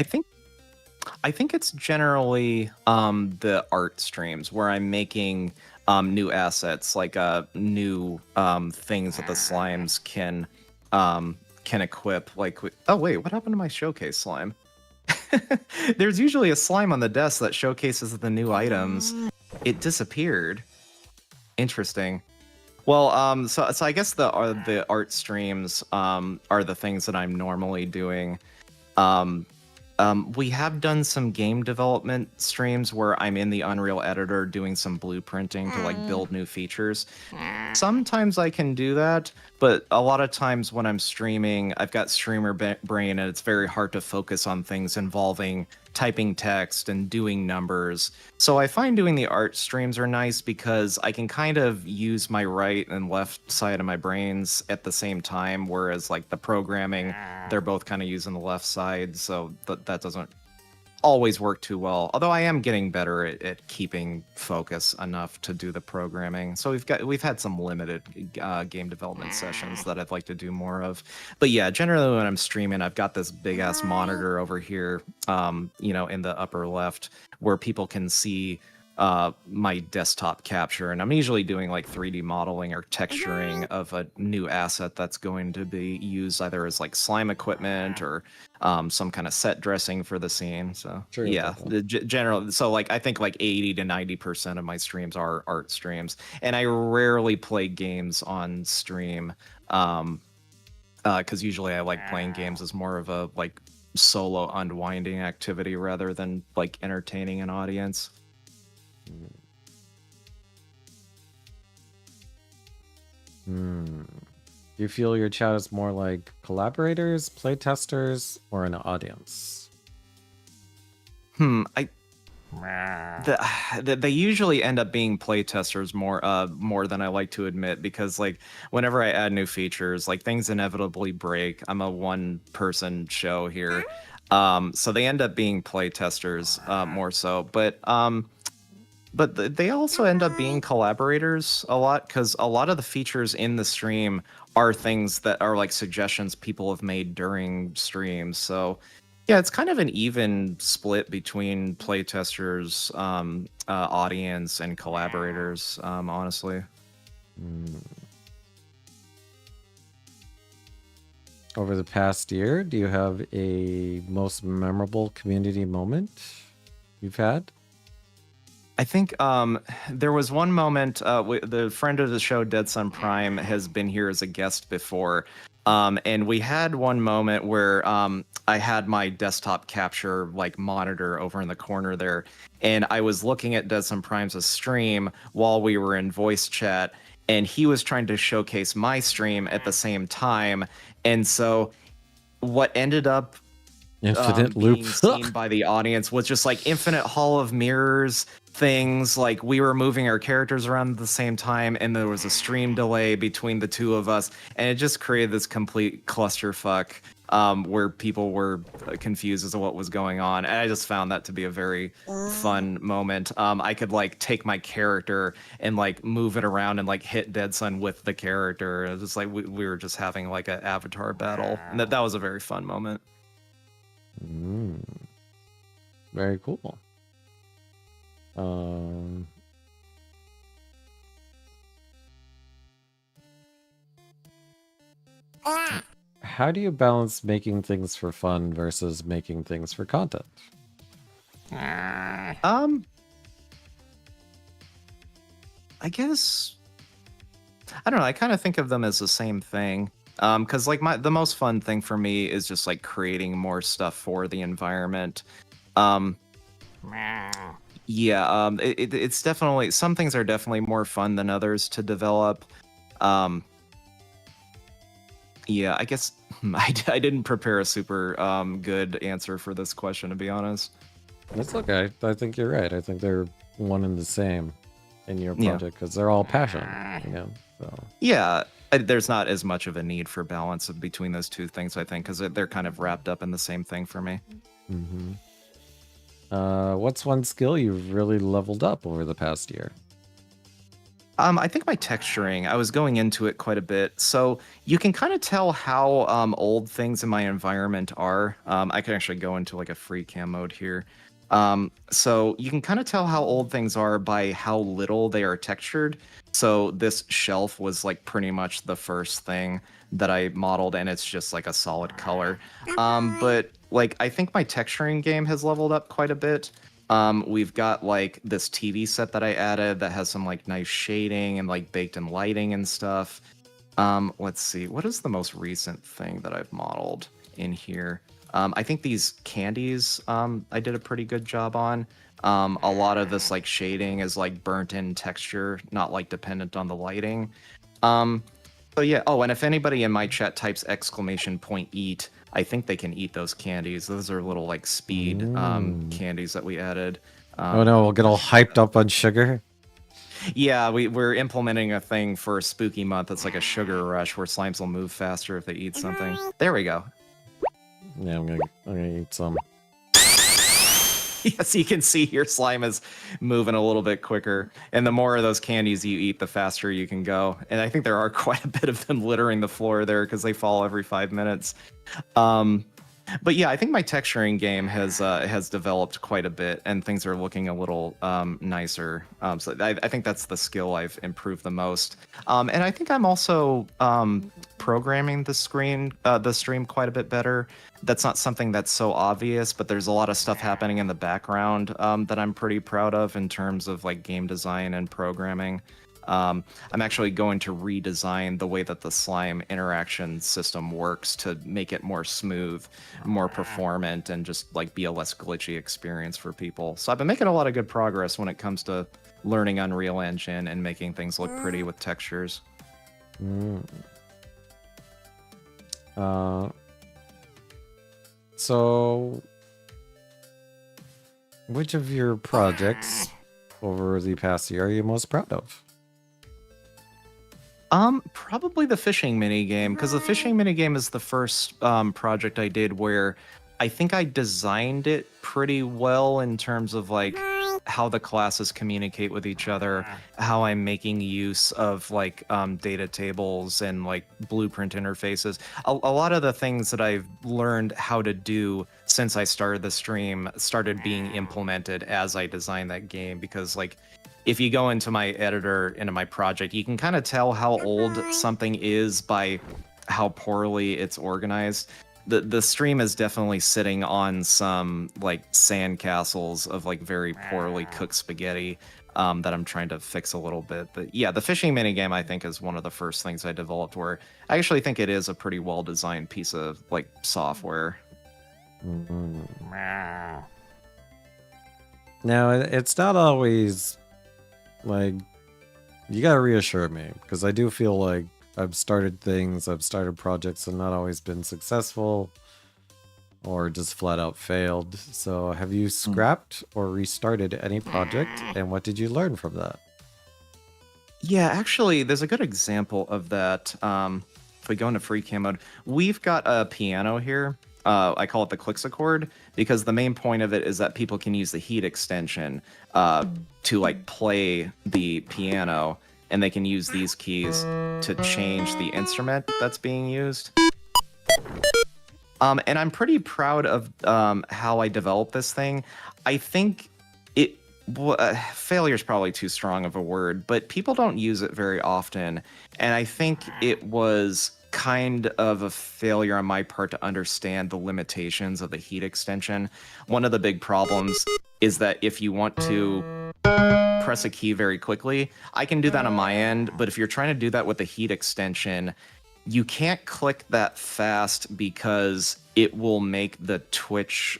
I think it's generally the art streams where I'm making new assets, like new things that the slimes can equip. Like, oh wait, what happened to my showcase slime? There's usually a slime on the desk that showcases the new items. It disappeared. Interesting. Well, so I guess the art streams are the things that I'm normally doing. We have done some game development streams where I'm in the Unreal Editor doing some blueprinting to like build new features. Sometimes I can do that, but a lot of times when I'm streaming, I've got streamer brain and it's very hard to focus on things involving typing text and doing numbers. So I find doing the art streams are nice because I can kind of use my right and left side of my brains at the same time, whereas like the programming, they're both kind of using the left side, so that doesn't always work too well. Although I am getting better at keeping focus enough to do the programming. So we've had some limited game development sessions that I'd like to do more of. But yeah, generally when I'm streaming, I've got this big ass monitor over here, in the upper left, where people can see my desktop capture, and I'm usually doing like 3D modeling or texturing of a new asset that's going to be used either as like slime equipment or some kind of set dressing for the scene. So True, yeah, the general. So like I think like 80 to 90% of my streams are art streams, and I rarely play games on stream because usually I like playing games as more of a like solo unwinding activity rather than like entertaining an audience. You feel your chat is more like collaborators, playtesters, or an audience? They usually end up being playtesters more than I like to admit, because like whenever I add new features, like things inevitably break. I'm a one-person show here, so they end up being playtesters more so. But they also end up being collaborators a lot, because a lot of the features in the stream are things that are like suggestions people have made during streams. So yeah, it's kind of an even split between playtesters, audience, and collaborators, honestly. Over the past year, do you have a most memorable community moment you've had? I think there was one moment. The friend of the show, Dead Sun Prime, has been here as a guest before, and we had one moment where I had my desktop capture like monitor over in the corner there, and I was looking at Dead Sun Prime's stream while we were in voice chat, and he was trying to showcase my stream at the same time, and so what ended up Infinite loop. being seen by the audience was just like infinite hall of mirrors things. Like we were moving our characters around at the same time, and there was a stream delay between the two of us, and it just created this complete clusterfuck where people were confused as to what was going on. And I just found that to be a very fun moment. I could like take my character and like move it around and like hit Dead Sun with the character. It was just like we were just having like an avatar battle, and that was a very fun moment. Very cool. How do you balance making things for fun versus making things for content? I guess I don't know. I kind of think of them as the same thing. Because like the most fun thing for me is just like creating more stuff for the environment. Yeah, it's definitely, some things are definitely more fun than others to develop. Yeah, I guess I didn't prepare a super good answer for this question, to be honest. That's okay. I think you're right. I think they're one and the same in your project because they're all passion. So. Yeah, there's not as much of a need for balance between those two things, I think, because they're kind of wrapped up in the same thing for me. What's one skill you've really leveled up over the past year? I think my texturing, I was going into it quite a bit. So you can kind of tell how old things in my environment are. I can actually go into like a free cam mode here. So you can kind of tell how old things are by how little they are textured. So this shelf was like pretty much the first thing that I modeled, and it's just like a solid color. But like I think my texturing game has leveled up quite a bit. We've got like this TV set that I added that has some like nice shading and like baked in lighting and stuff. Let's see, what is the most recent thing that I've modeled in here? I think these candies I did a pretty good job on. A lot of this like shading is like burnt in texture, not like dependent on the lighting. So yeah, oh, and if anybody in my chat types !eat, I think they can eat those candies. Those are little like speed candies that we added. Oh no, we'll get all hyped up on sugar. Yeah, we're implementing a thing for Spooky Month. It's like a sugar rush where slimes will move faster if they eat something. There we go. Yeah, I'm gonna eat some. Yes, you can see your slime is moving a little bit quicker. And the more of those candies you eat, the faster you can go. And I think there are quite a bit of them littering the floor there because they fall every 5 minutes. But yeah, I think my texturing game has developed quite a bit, and things are looking a little nicer. So I think that's the skill I've improved the most. And I think I'm also programming the stream quite a bit better. That's not something that's so obvious, but there's a lot of stuff happening in the background that I'm pretty proud of in terms of like game design and programming. I'm actually going to redesign the way that the slime interaction system works to make it more smooth, more performant, and just like be a less glitchy experience for people. So I've been making a lot of good progress when it comes to learning Unreal Engine and making things look pretty with textures. So which of your projects over the past year are you most proud of? Probably the fishing minigame, because the fishing minigame is the first project I did where I think I designed it pretty well in terms of like how the classes communicate with each other, how I'm making use of like data tables and like blueprint interfaces. A lot of the things that I've learned how to do since I started the stream started being implemented as I designed that game, because like if you go into my editor, into my project, you can kind of tell how old something is by how poorly it's organized. the stream is definitely sitting on some like sandcastles of like very poorly cooked spaghetti that I'm trying to fix a little bit. But yeah, the fishing minigame I think is one of the first things I developed where I actually think it is a pretty well designed piece of like software. Now, it's not always like you gotta reassure me because I do feel like I've started projects and not always been successful or just flat out failed. So have you scrapped or restarted any project, and what did you learn from that? Yeah, actually, there's a good example of that. If we go into free cam mode, we've got a piano here. I call it the Clixacord because the main point of it is that people can use the heat extension to like play the piano, and they can use these keys to change the instrument that's being used. And I'm pretty proud of how I developed this thing. I think failure is probably too strong of a word, but people don't use it very often. And I think it was kind of a failure on my part to understand the limitations of the heat extension. One of the big problems is that if you want to press a key very quickly, I can do that on my end, but if you're trying to do that with the heat extension, you can't click that fast because it will make the Twitch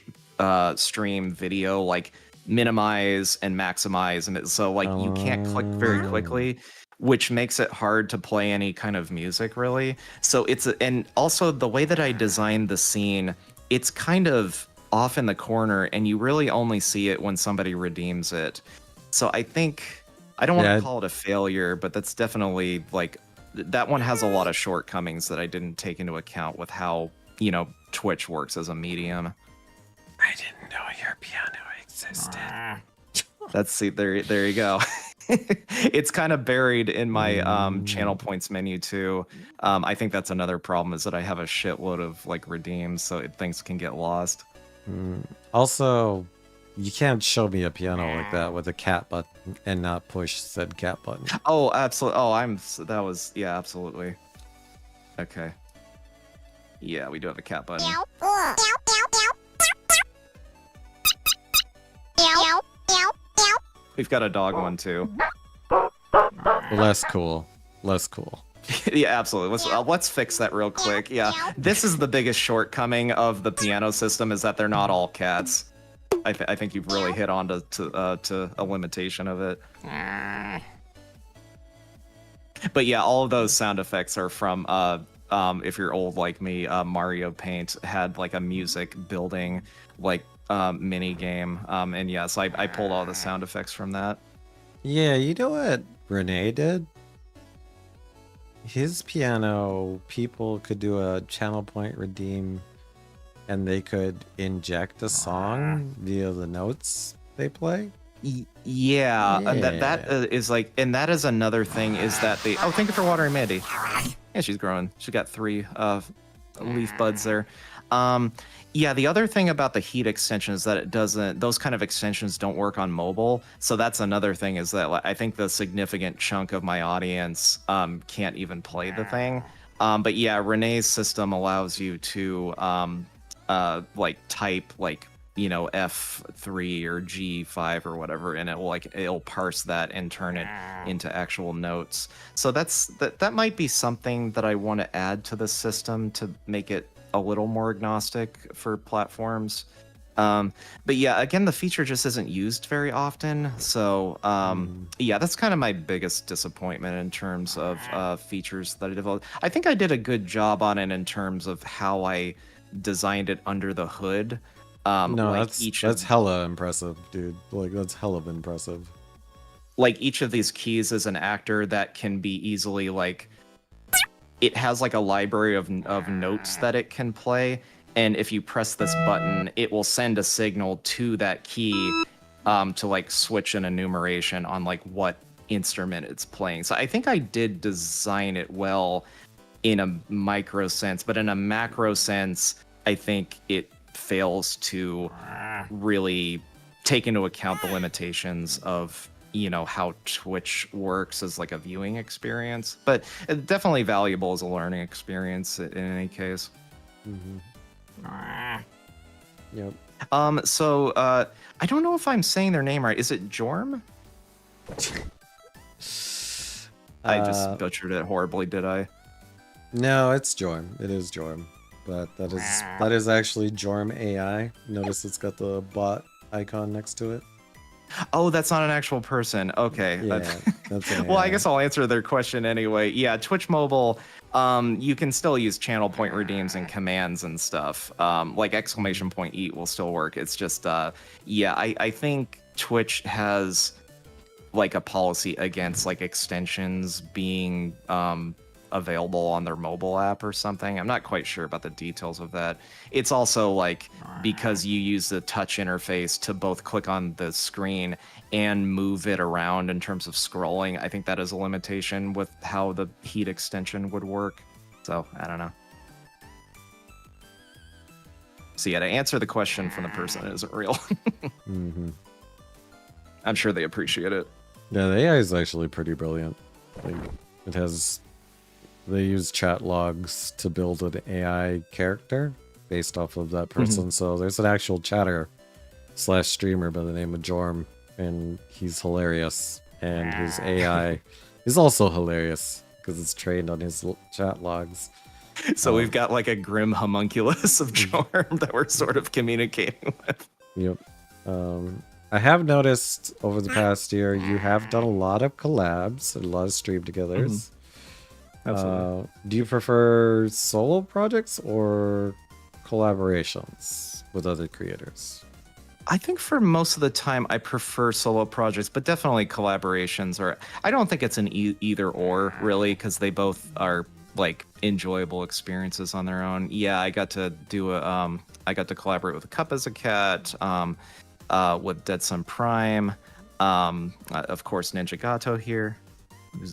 stream video like minimize and maximize, and so like you can't click very quickly, which makes it hard to play any kind of music really. So and also the way that I designed the scene, it's kind of off in the corner and you really only see it when somebody redeems it. So I think I don't want to call it a failure, but that's definitely like that one has a lot of shortcomings that I didn't take into account with how, you know, Twitch works as a medium. I didn't know your piano existed. That's there you go. It's kind of buried in my channel points menu too. I think that's another problem is that I have a shitload of like redeems, so things can get lost. Also, you can't show me a piano like that with a cat button and not push said cat button. Oh, absolutely. Oh, yeah, absolutely. Okay. Yeah, we do have a cat button. We've got a dog one too. Less cool. Less cool. Yeah, absolutely. Let's fix that real quick. Yeah, this is the biggest shortcoming of the piano system is that they're not all cats. I think you've really hit on to a limitation of it. But yeah, all of those sound effects are from if you're old like me, Mario Paint had like a music building like mini game, and yes, I pulled all the sound effects from that. Yeah, you know what Renee did? His piano, people could do a channel point redeem and they could inject a song via the notes they play. Yeah, and that is like, and that is another thing is that thank you for watering Mandy. Yeah, she's growing. She got 3 leaf buds there. Yeah, the other thing about the heat extension is that those kind of extensions don't work on mobile. So that's another thing is that I think the significant chunk of my audience can't even play the thing. But yeah, Renee's system allows you to like type like, you know, F3 or G5 or whatever, and it'll parse that and turn it into actual notes. So that might be something that I want to add to the system to make it a little more agnostic for platforms. But yeah, again, the feature just isn't used very often. So yeah, that's kind of my biggest disappointment in terms of features that I developed. I think I did a good job on it in terms of how I designed it under the hood. No, like that's hella impressive, dude. Like that's hella impressive. Like each of these keys is an actor that can be easily like, it has like a library of notes that it can play, and if you press this button, it will send a signal to that key to like switch an enumeration on like what instrument it's playing. So I think I did design it well in a micro sense, but in a macro sense, I think it fails to really take into account the limitations of, you know, how Twitch works as like a viewing experience, but definitely valuable as a learning experience in any case. Yep. So I don't know if I'm saying their name right. Is it Jorm? I just butchered it horribly, did I? No, it's Jorm. It is Jorm. But that is actually Jorm AI. Notice it's got the bot icon next to it. Oh, that's not an actual person. Okay. Yeah, that's an Well, I AI. guess I'll answer their question anyway. Yeah, Twitch Mobile, you can still use channel point redeems and commands and stuff. Like exclamation point eat will still work. It's just, yeah, I think Twitch has like a policy against like extensions being available on their mobile app or something. I'm not quite sure about the details of that. It's also like because you use the touch interface to both click on the screen and move it around in terms of scrolling. I think that is a limitation with how the heat extension would work. So I don't know. So yeah, to answer the question from the person, it isn't real. I'm sure they appreciate it. Yeah, the AI is actually pretty brilliant. Like, it has... They use chat logs to build an AI character based off of that person. So there's an actual chatter / streamer by the name of Jorm, and he's hilarious. And his AI is also hilarious because it's trained on his chat logs. So we've got like a grim homunculus of Jorm that we're sort of communicating with. Yep. I have noticed over the past year you have done a lot of collabs, a lot of stream togethers. Do you prefer solo projects or collaborations with other creators? I think for most of the time I prefer solo projects, but definitely collaborations. Or I don't think it's an either or really, because they both are like enjoyable experiences on their own. Yeah, I got to do I got to collaborate with Cup as a Cat, with Dead Sun Prime, of course Ninjagato here.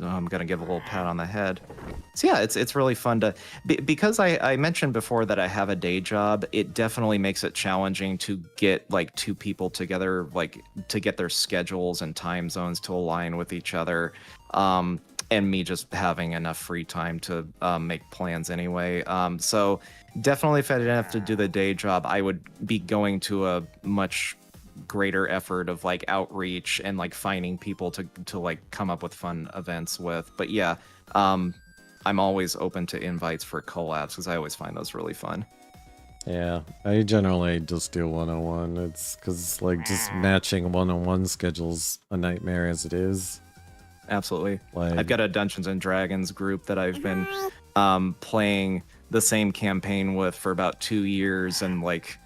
I'm gonna give a little pat on the head. So yeah, it's really fun to because I mentioned before that I have a day job. It definitely makes it challenging to get like two people together, like to get their schedules and time zones to align with each other, and me just having enough free time to make plans anyway. So definitely, if I didn't have to do the day job, I would be going to a much greater effort of like outreach and like finding people to like come up with fun events with. But yeah, I'm always open to invites for collabs because I always find those really fun. Yeah, I generally just do one-on-one. It's because like just matching one-on-one schedules a nightmare as it is. Absolutely. Like, I've got a Dungeons and Dragons group that I've been playing the same campaign with for about 2 years, and like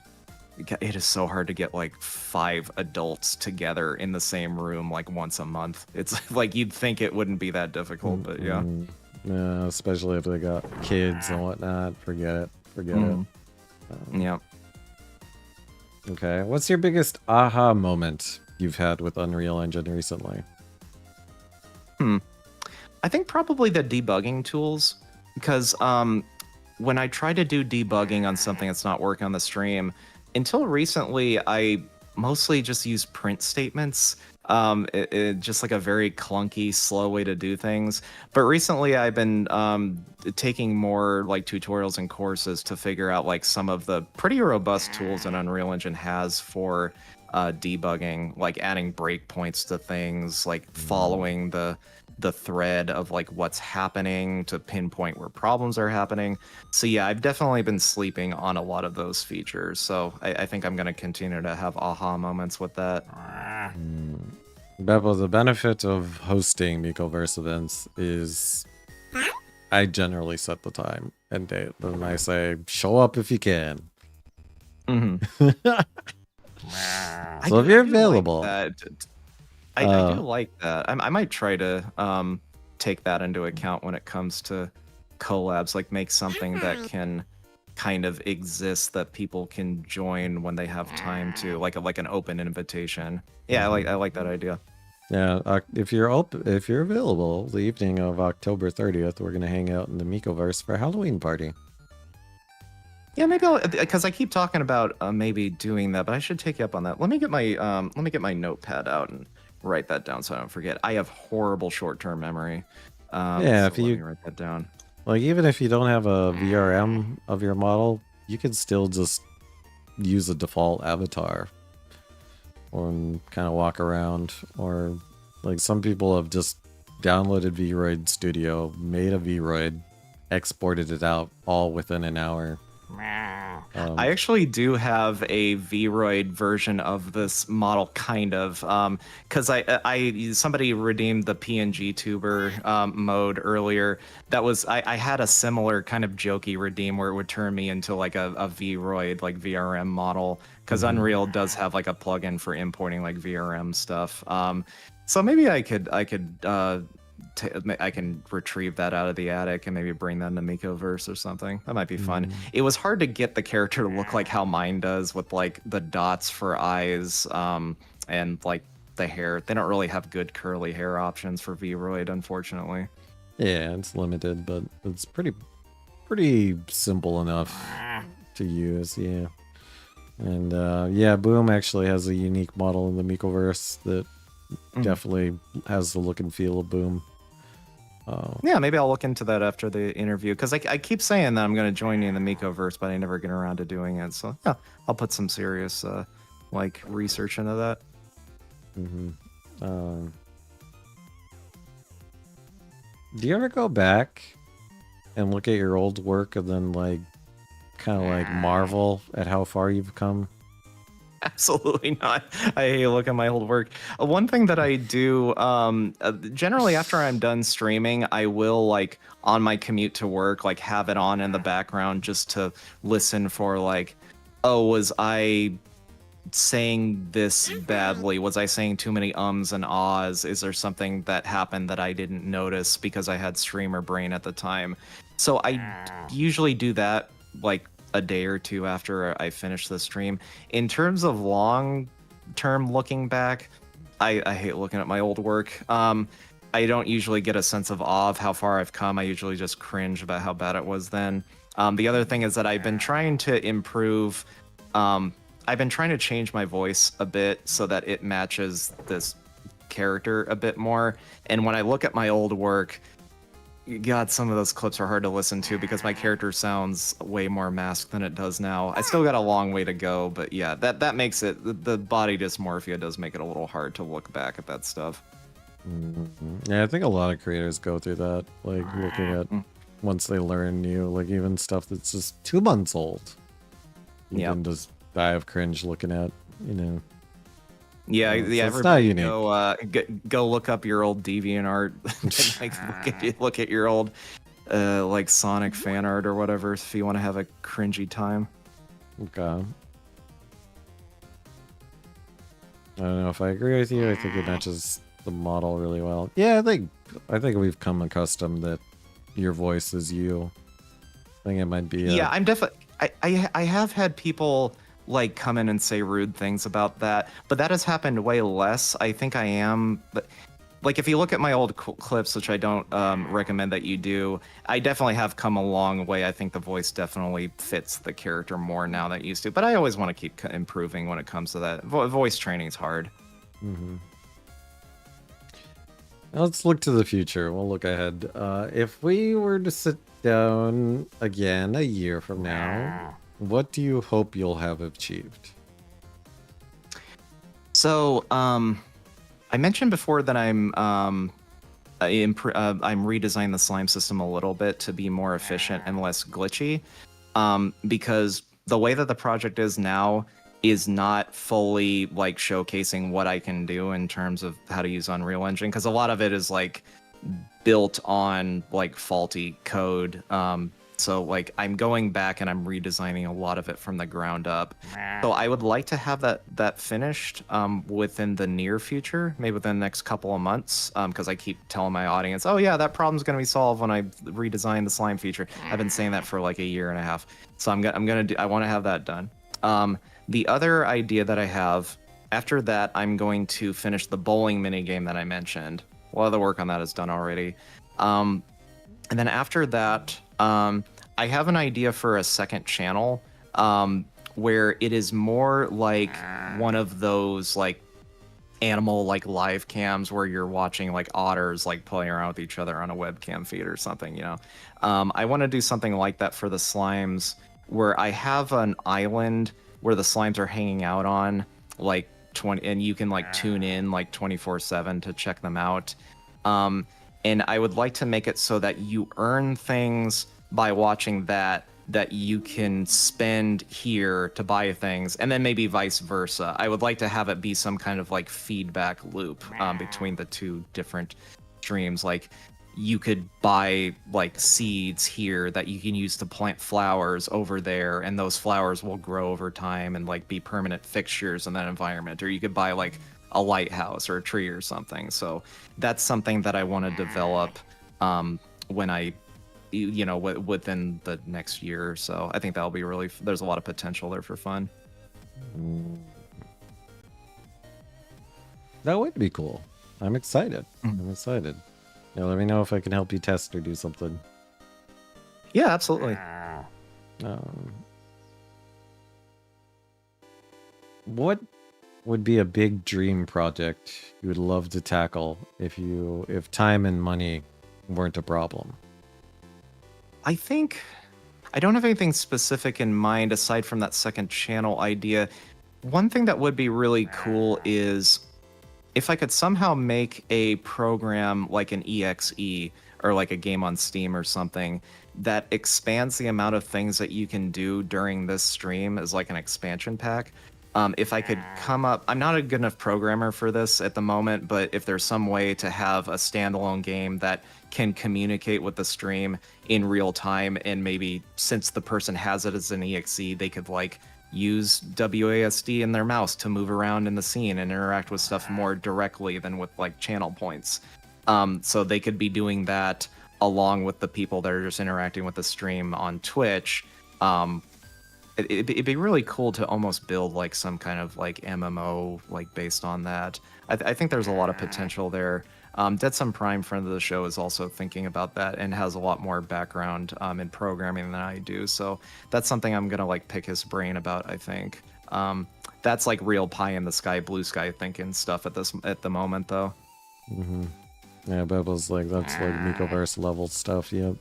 it is so hard to get like 5 adults together in the same room like once a month. It's like you'd think it wouldn't be that difficult, but yeah. Yeah, especially if they got kids and whatnot. Forget it. Yeah. Okay, what's your biggest aha moment you've had with Unreal Engine recently? I think probably the debugging tools, because when I try to do debugging on something that's not working on the stream, until recently, I mostly just use print statements. Just like a very clunky, slow way to do things. But recently, I've been taking more like tutorials and courses to figure out like some of the pretty robust tools that Unreal Engine has for debugging, like adding breakpoints to things, like following the thread of like what's happening to pinpoint where problems are happening. So yeah, I've definitely been sleeping on a lot of those features. So I think I'm going to continue to have aha moments with that. Beppo, the benefit of hosting Micoverse events is I generally set the time and date. Then I say, show up if you can. So if you're available. I do like that. I might try to take that into account when it comes to collabs, like make something that can kind of exist that people can join when they have time to, like an open invitation. Yeah, I like that idea. Yeah, if you're available, the evening of October 30th, we're gonna hang out in the Micoverse for a Halloween party. Yeah, maybe because I keep talking about maybe doing that, but I should take you up on that. Let me get my notepad out and write that down so I don't forget. I have horrible short-term memory. Yeah, so let me write that down. Like even if you don't have a VRM of your model, you can still just use a default avatar or kind of walk around, or like some people have just downloaded VRoid Studio, made a VRoid, exported it out all within an hour. I actually do have a Vroid version of this model, kind of, because somebody redeemed the PNG tuber mode earlier. That was I had a similar kind of jokey redeem where it would turn me into like a Vroid, like VRM model, because Unreal does have like a plugin for importing like VRM stuff. So maybe I can retrieve that out of the attic and maybe bring that into Mikoverse or something. That might be fun. It was hard to get the character to look like how mine does, with like the dots for eyes, and like the hair. They don't really have good curly hair options for Vroid, unfortunately. Yeah, it's limited, but it's pretty simple enough to use. Yeah. And yeah, Boom actually has a unique model in the Mikoverse that definitely has the look and feel of Boom. Yeah, maybe I'll look into that after the interview, because I keep saying that I'm going to join you in the Mikoverse, but I never get around to doing it. So yeah, I'll put some serious like research into that. Do you ever go back and look at your old work and then like kind of like marvel at how far you've come? Absolutely not. I hate look at my old work. One thing that I do, generally after I'm done streaming, I will, like, on my commute to work, like, have it on in the background just to listen for, like, oh, was I saying this badly? Was I saying too many ums and ahs? Is there something that happened that I didn't notice because I had streamer brain at the time? So I usually do that, like, a day or two after I finish the stream. In terms of long-term looking back, I hate looking at my old work. I don't usually get a sense of awe of how far I've come. I usually just cringe about how bad it was then. The other thing is that I've been trying to improve. I've been trying to change my voice a bit so that it matches this character a bit more. And when I look at my old work, God, some of those clips are hard to listen to because my character sounds way more masked than it does now. I still got a long way to go, but yeah, that makes it, the body dysmorphia does make it a little hard to look back at that stuff. Yeah, I think a lot of creators go through that, like looking at once they learn new, like even stuff that's just 2 months old. You can just die of cringe looking at, you know. Yeah, so yeah. It's not unique. Go look up your old DeviantArt. Like, look at your old like Sonic fan art or whatever if you want to have a cringy time. Okay. I don't know if I agree with you. I think it matches the model really well. Yeah, I think we've come accustomed that your voice is you. I think it might be. Yeah, I'm definitely. I have had people like come in and say rude things about that, but that has happened way less. I think I am, but like if you look at my old clips, which I don't recommend that you do, I definitely have come a long way. I think the voice definitely fits the character more now than it used to, but I always want to keep improving when it comes to that. Voice training is hard. Let's look to the future. We'll look ahead. If we were to sit down again a year from now, what do you hope you'll have achieved? So, I mentioned before that I'm redesigning the slime system a little bit to be more efficient and less glitchy, because the way that the project is now is not fully like showcasing what I can do in terms of how to use Unreal Engine, because a lot of it is like built on like faulty code. So like I'm going back and I'm redesigning a lot of it from the ground up. So I would like to have that finished within the near future, maybe within the next couple of months, because I keep telling my audience, oh yeah, that problem's gonna be solved when I redesign the slime feature. I've been saying that for like a year and a half. So I want to have that done. The other idea that I have after that, I'm going to finish the bowling minigame that I mentioned. A lot of the work on that is done already. And then after that, I have an idea for a second channel where it is more like one of those like animal like live cams where you're watching like otters like playing around with each other on a webcam feed or something, you know. I want to do something like that for the slimes, where I have an island where the slimes are hanging out on, like 20, and you can like tune in like 24/7 to check them out. Um, and I would like to make it so that you earn things by watching that you can spend here to buy things, and then maybe vice versa. I would like to have it be some kind of like feedback loop between the two different streams. Like you could buy like seeds here that you can use to plant flowers over there, and those flowers will grow over time and like be permanent fixtures in that environment. Or you could buy like a lighthouse or a tree or something. So that's something that I want to develop when I within the next year or so. I think that'll be really, there's a lot of potential there for fun. That would be cool. I'm excited. I'm excited. Yeah, let me know if I can help you test or do something. Yeah, absolutely. What would be a big dream project you would love to tackle if time and money weren't a problem? I think I don't have anything specific in mind aside from that second channel idea. One thing that would be really cool is if I could somehow make a program like an EXE or like a game on Steam or something that expands the amount of things that you can do during this stream as like an expansion pack. If I could come up, I'm not a good enough programmer for this at the moment, but if there's some way to have a standalone game that can communicate with the stream in real time, and maybe since the person has it as an EXE, they could like use WASD in their mouse to move around in the scene and interact with stuff more directly than with like channel points. So they could be doing that along with the people that are just interacting with the stream on Twitch. It'd be really cool to almost build like some kind of like MMO like based on that. I think there's a lot of potential there. Dead Sun Prime, friend of the show, is also thinking about that and has a lot more background in programming than I do. So that's something I'm gonna like pick his brain about. I think that's like real pie in the sky, blue sky thinking stuff at the moment, though. Yeah, Bubba's like that's like Micoverse level stuff. Yep.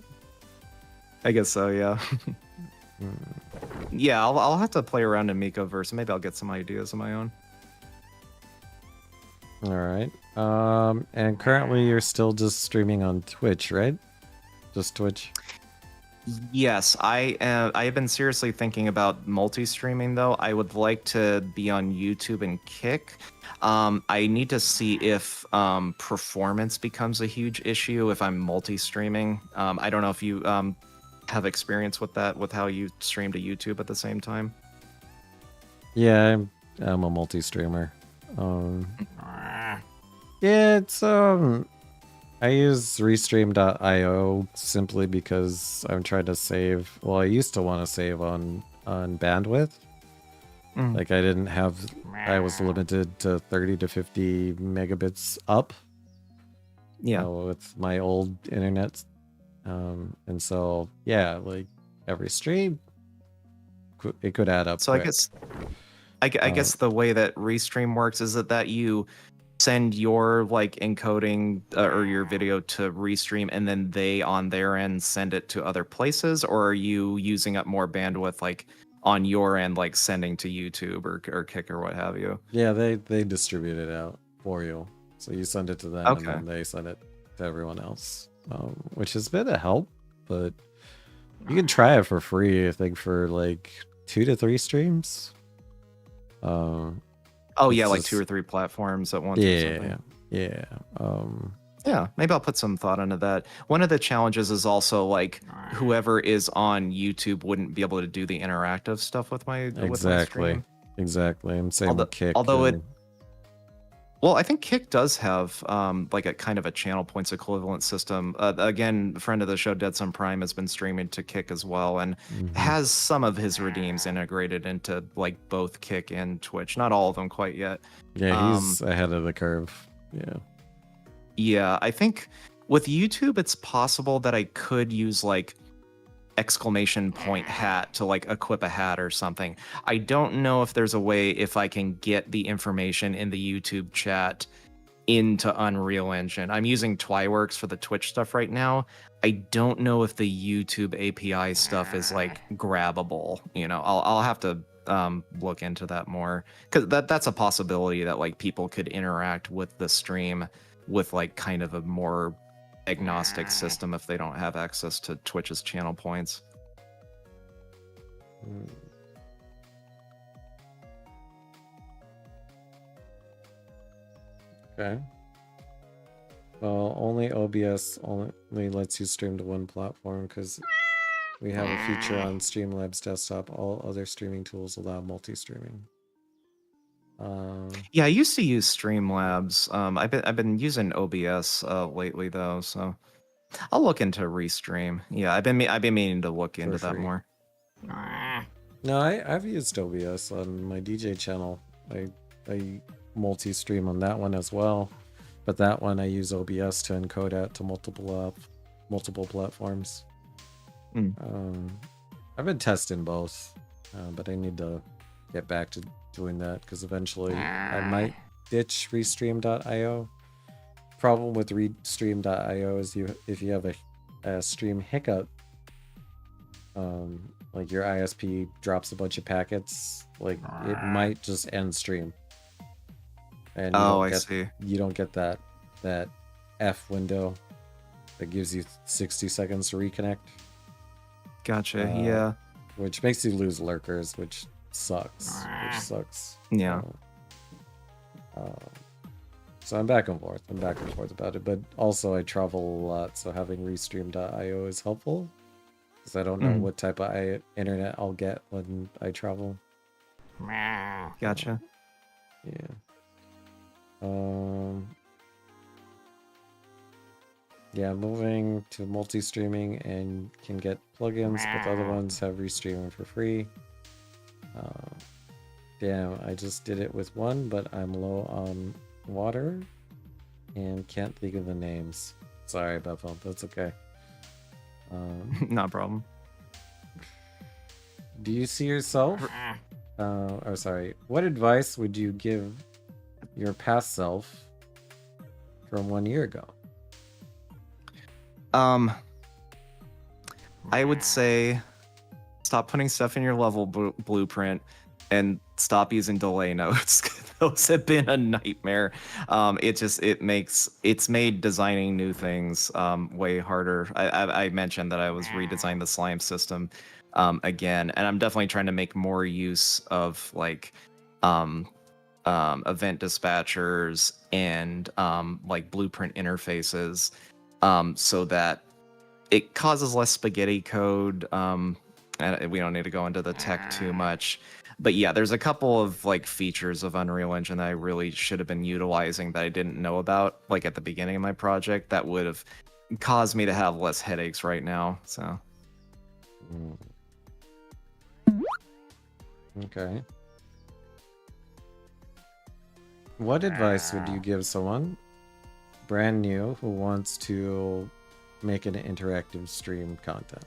I guess so. Yeah. Yeah, I'll have to play around in Micoverse. Maybe I'll get some ideas of my own. All right. And currently you're still just streaming on Twitch, right? Just Twitch? Yes, I have been seriously thinking about multi-streaming though. I would like to be on YouTube and Kick. I need to see if performance becomes a huge issue if I'm multi-streaming. I don't know if you have experience with that, with how you stream to YouTube at the same time. Yeah, I'm a multi-streamer. Yeah, it's I use Restream.io simply because I'm trying to save. Well, I used to want to save on bandwidth. Like I was limited to 30 to 50 megabits up. Yeah, with my old internet. And so yeah, like every stream, it could add up. So quick. I guess the way that Restream works is that you send your like encoding or your video to Restream, and then they on their end send it to other places, or are you using up more bandwidth like on your end, like sending to YouTube or Kick or what have you? Yeah, they distribute it out for you, so you send it to them, okay, and then they send it to everyone else, which has been a help. But you can try it for free, I think, for like 2 to 3 streams. Oh yeah, like 2 or 3 platforms at once. Yeah, yeah. Yeah, maybe I'll put some thought into that. One of the challenges is also like whoever is on YouTube wouldn't be able to do the interactive stuff with my exactly. I'm saying with Kick. Well, I think Kick does have like a kind of a channel points equivalent system. Again, friend of the show, Dead Sun Prime, has been streaming to Kick as well, and has some of his redeems integrated into like both Kick and Twitch. Not all of them quite yet. Yeah, he's ahead of the curve. Yeah. Yeah, I think with YouTube, it's possible that I could use like exclamation point hat to like equip a hat or something. I don't know if there's a way if I can get the information in the YouTube chat into Unreal Engine. I'm using Twiworks for the Twitch stuff right now. I don't know if the YouTube API stuff is like grabbable. You know, I'll have to look into that more, because that's a possibility that like people could interact with the stream with like kind of a more agnostic system if they don't have access to Twitch's channel points. Okay. Well, only OBS only lets you stream to one platform because we have a feature on Streamlabs desktop. All other streaming tools allow multi-streaming. Yeah, I used to use Streamlabs. I've been using OBS lately though, so I'll look into Restream. Yeah, I've been meaning to look into that more. No, I've used OBS on my DJ channel. I multi-stream on that one as well, but that one I use OBS to encode out to multiple platforms. I've been testing both, but I need to get back to doing that because eventually I might ditch Restream.io. Problem with Restream.io is if you have a stream hiccup, like your ISP drops a bunch of packets, like it might just end stream. And you don't get that F window that gives you 60 seconds to reconnect. Gotcha. Yeah. Which makes you lose lurkers, which sucks. Yeah. So I'm back and forth. About it, but also I travel a lot, so having Restream.io is helpful because I don't know what type of internet I'll get when I travel. Gotcha. Yeah. Yeah, moving to multi-streaming and can get plugins, but the other ones have restreaming for free. Damn, I just did it with one, but I'm low on water and can't think of the names. Sorry, Bethel, that's okay. Not a problem. Do you see yourself? What advice would you give your past self from 1 year ago? I would say stop putting stuff in your level blueprint and stop using delay notes. Those have been a nightmare. It's made designing new things way harder. I mentioned that I was redesigning the slime system again, and I'm definitely trying to make more use of like event dispatchers and like blueprint interfaces, so that it causes less spaghetti code. And we don't need to go into the tech too much, but yeah, there's a couple of like features of Unreal Engine that I really should have been utilizing that I didn't know about, like at the beginning of my project, that would have caused me to have less headaches right now. So. Okay. What advice would you give someone brand new who wants to make an interactive stream content?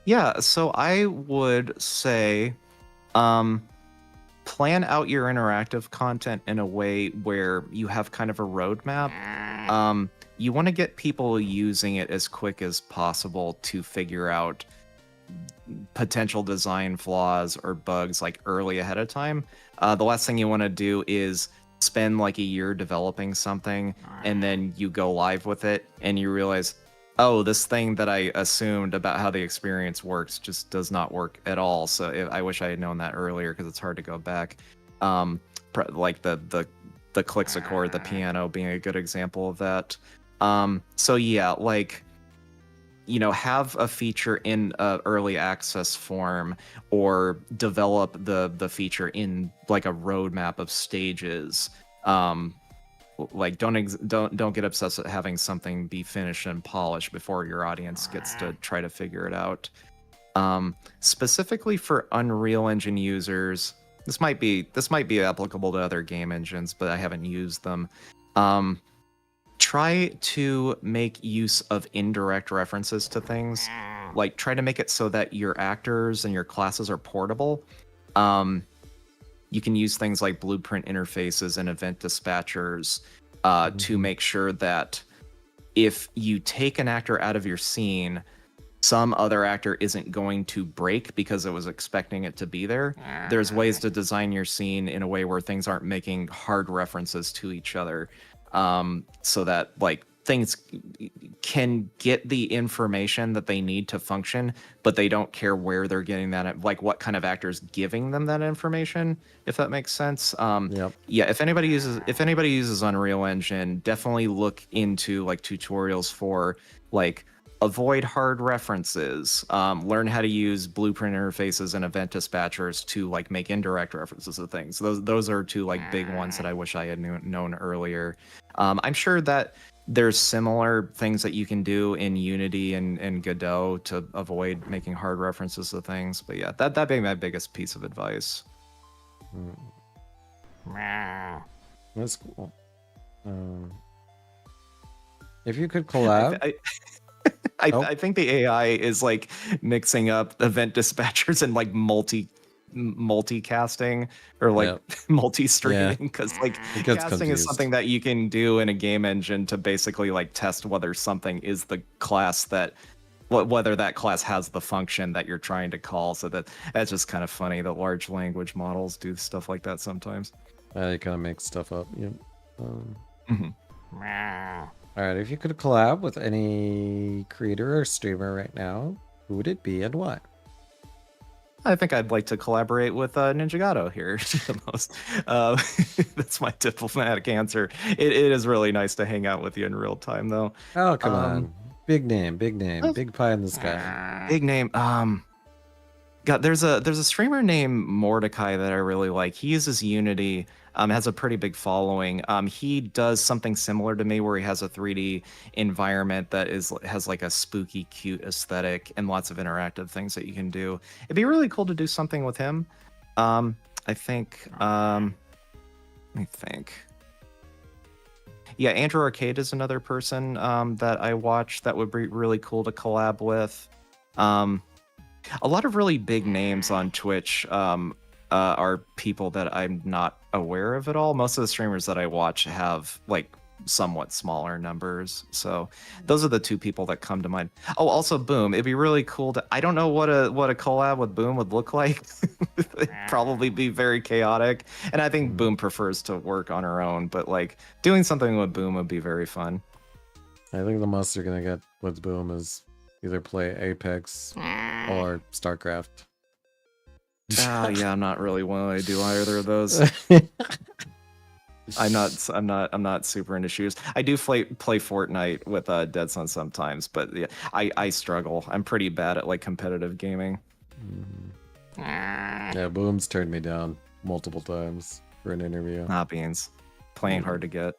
Yeah, so I would say plan out your interactive content in a way where you have kind of a roadmap. You want to get people using it as quick as possible to figure out potential design flaws or bugs like early ahead of time. The last thing you want to do is spend like a year developing something and then you go live with it and you realize, oh, this thing that I assumed about how the experience works just does not work at all. So I wish I had known that earlier, because it's hard to go back. Like the Clixacord, the piano being a good example of that. So yeah, like, you know, have a feature in early access form, or develop the feature in like a roadmap of stages. Like don't get obsessed with having something be finished and polished before your audience gets to try to figure it out. Specifically for Unreal Engine users, this might be applicable to other game engines, but I haven't used them. Try to make use of indirect references to things. Like, try to make it so that your actors and your classes are portable. you can use things like blueprint interfaces and event dispatchers to make sure that if you take an actor out of your scene, some other actor isn't going to break because it was expecting it to be there. There's ways to design your scene in a way where things aren't making hard references to each other, so that like things can get the information that they need to function, but they don't care where they're getting that, like what kind of actor's giving them that information, if that makes sense. Yep. Yeah, if anybody uses Unreal Engine, definitely look into like tutorials for like avoid hard references, learn how to use blueprint interfaces and event dispatchers to like make indirect references to things. Those are two like big ones that I wish I had known earlier. I'm sure that there's similar things that you can do in Unity and Godot to avoid making hard references to things. But yeah, that'd be my biggest piece of advice. That's cool. If you could collab, I think the AI is like mixing up event dispatchers and like multicasting or like multi-streaming, because like casting is something that you can do in a game engine to basically like test whether something is the class that whether that class has the function that you're trying to call. So that's just kind of funny that large language models do stuff like that sometimes. They kind of make stuff up. Yep. All right, if you could collab with any creator or streamer right now, who would it be and why? I think I'd like to collaborate with Ninjagato here the most. That's my diplomatic answer. It is really nice to hang out with you in real time, though. Oh, come on. Big name, big pie in the sky. Big name. God, there's a streamer named Mordecai that I really like. He uses Unity, has a pretty big following. He does something similar to me where he has a 3D environment that has like a spooky, cute aesthetic and lots of interactive things that you can do. It'd be really cool to do something with him. I think. Let me think. Yeah, Andrew Arcade is another person that I watch that would be really cool to collab with. A lot of really big names on Twitch are people that I'm not aware of at all. Most of the streamers that I watch have like somewhat smaller numbers. So those are the two people that come to mind. Oh, also Boom. It'd be really cool to, I don't know what a collab with Boom would look like. It'd probably be very chaotic. And I think Boom prefers to work on her own, but like doing something with Boom would be very fun. I think the most you're gonna get with Boom is either play Apex or StarCraft. Yeah, I'm not really willing to do either of those. I'm not super into shooters. I do play Fortnite with Dead Sun sometimes, but yeah, I struggle. I'm pretty bad at like competitive gaming. Yeah, Boom's turned me down multiple times for an interview. Not beans. Playing hard to get.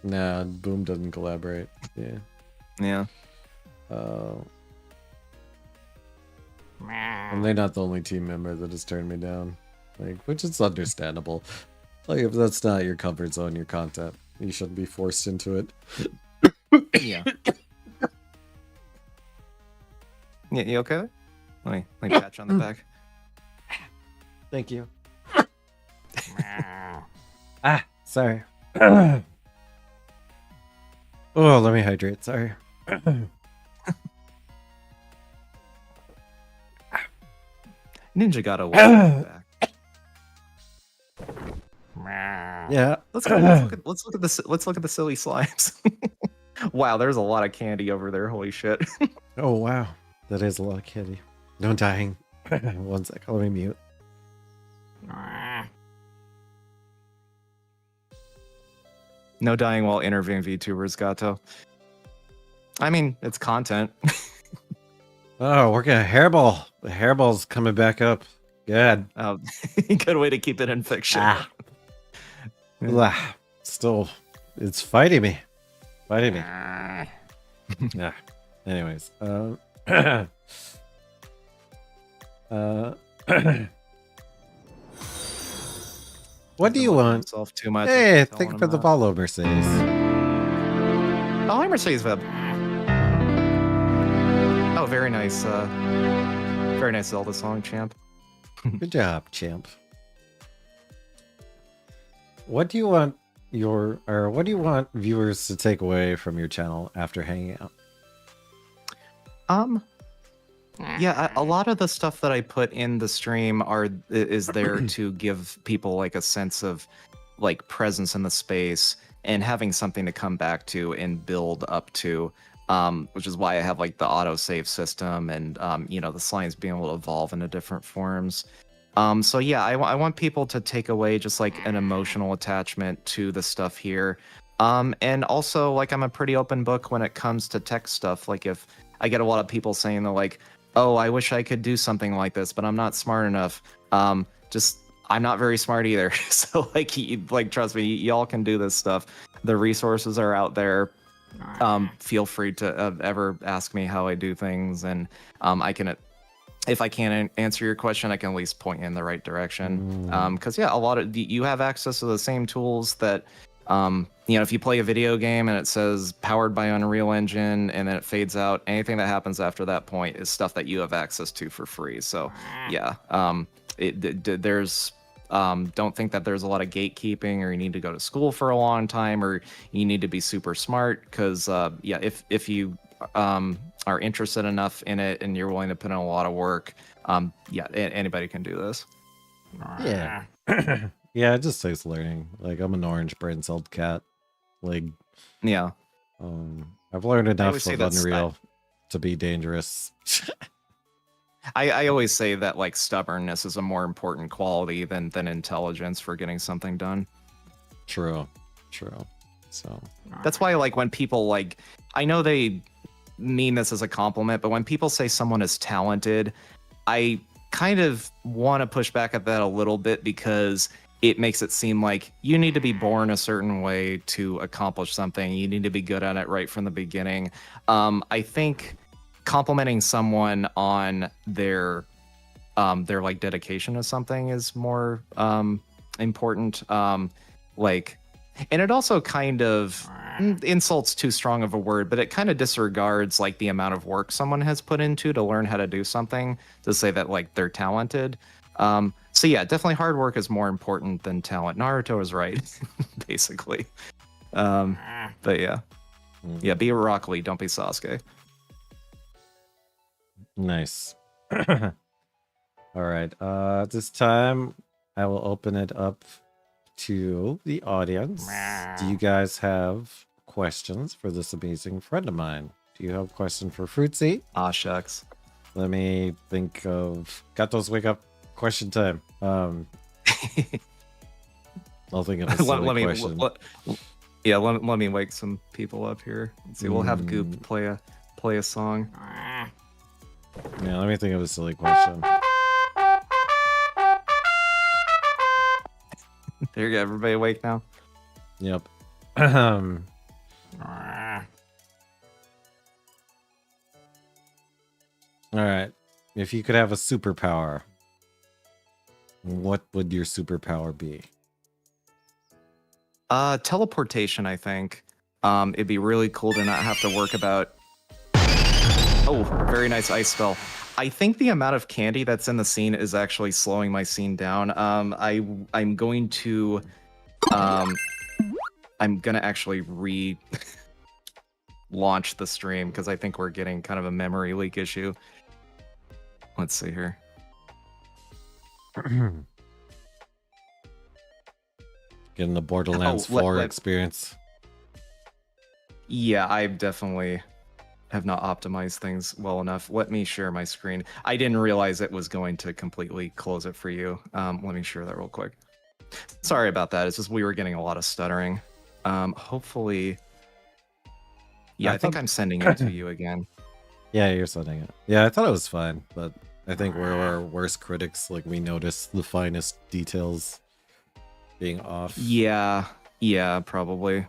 Nah, Boom doesn't collaborate. Yeah. Yeah. And they're not the only team member that has turned me down, like, which is understandable. Like, if that's not your comfort zone, your content, you shouldn't be forced into it. Yeah. Yeah, you okay? Let me patch on the back. Thank you. Sorry. Oh, let me hydrate. Sorry. Ninjagato back. Yeah. Let's look at the silly slimes. Wow, there's a lot of candy over there. Holy shit. Oh wow, that is a lot of candy. No dying. 1 sec. Let me mute. No dying while interviewing VTubers, Gato. I mean, it's content. Oh, we're getting a hairball. The hairball's coming back up. Good. Good way to keep it in fiction. Still, it's fighting me. Yeah. Anyways. What do you want? Too much. Hey, thank you for the follow, Mercedes. Oh, hi, Mercedes Web. Oh, very nice. Very nice Zelda song, champ. Good job, champ. what do you want what do you want viewers to take away from your channel after hanging out? Yeah, a lot of the stuff that I put in the stream is there to give people like a sense of like presence in the space and having something to come back to and build up to, which is why I have like the autosave system and you know, the slimes being able to evolve into different forms. So yeah, I want people to take away just like an emotional attachment to the stuff here. And also like I'm a pretty open book when it comes to tech stuff. Like if I get a lot of people saying they're like, oh, I wish I could do something like this, but I'm not smart enough. Just I'm not very smart either. So like trust me, y'all can do this stuff. The resources are out there. Feel free to ever ask me how I do things, and I can, if I can't answer your question, I can at least point you in the right direction. Because yeah, a lot of you have access to the same tools that you know, if you play a video game and it says powered by Unreal Engine and then it fades out, anything that happens after that point is stuff that you have access to for free. So yeah, there's don't think that there's a lot of gatekeeping or you need to go to school for a long time or you need to be super smart, because yeah, if you are interested enough in it and you're willing to put in a lot of work, yeah, anybody can do this. Yeah. Yeah, it just takes learning. Like I'm an orange brain celled cat. Like yeah, I've learned enough say of that's Unreal to be dangerous. I always say that like stubbornness is a more important quality than intelligence for getting something done. True. So that's why like when people like, I know they mean this as a compliment, but when people say someone is talented, I kind of want to push back at that a little bit, because it makes it seem like you need to be born a certain way to accomplish something. You need to be good at it right from the beginning. I think complimenting someone on their like dedication to something is more important. Like, and it also kind of insults too strong of a word, but it kind of disregards like the amount of work someone has put into to learn how to do something to say that like they're talented. So yeah, definitely hard work is more important than talent. Naruto is right, basically. But yeah, be Rock Lee, don't be Sasuke. nice. All right. This time I will open it up to the audience. Do you guys have questions for this amazing friend of mine? Do you have a question for Fruitsy? Ah, shucks. Let me think of Gato's wake up question time. I'll think of a silly question. Let me wake some people up here. Let's see. We'll have Goop play a song. Yeah, let me think of a silly question. There you go. Everybody awake now? Yep. All right. If you could have a superpower, what would your superpower be? Teleportation, I think. It'd be really cool to not have to work about... Oh, very nice ice spell. I think the amount of candy that's in the scene is actually slowing my scene down. I'm going to actually launch the stream because I think we're getting kind of a memory leak issue. Let's see here. Getting the Borderlands 4 experience. Yeah, I definitely have not optimized things well enough. Let me share my screen. I didn't realize it was going to completely close it for you. Let me share that real quick. Sorry about that. It's just we were getting a lot of stuttering. Hopefully... Yeah, I think I'm sending it to you again. Yeah, you're sending it. Yeah, I thought it was fine, but I think we're our worst critics. Like, we notice the finest details being off. Yeah, probably.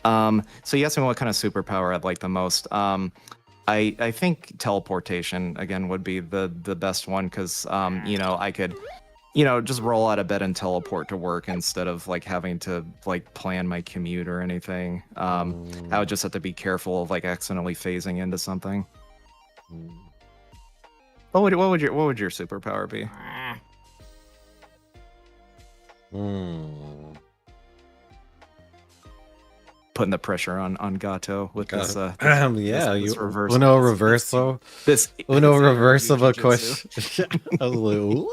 So you asked me what kind of superpower I'd like the most. I think teleportation again would be the best one, because you know, I could, you know, just roll out of bed and teleport to work instead of like having to like plan my commute or anything. I would just have to be careful of like accidentally phasing into something. What would your superpower be? putting the pressure on Gato with this Yeah, this you reverse Uno this reverso. this Uno this reverse interview of a jujitsu. question. I was like, ooh.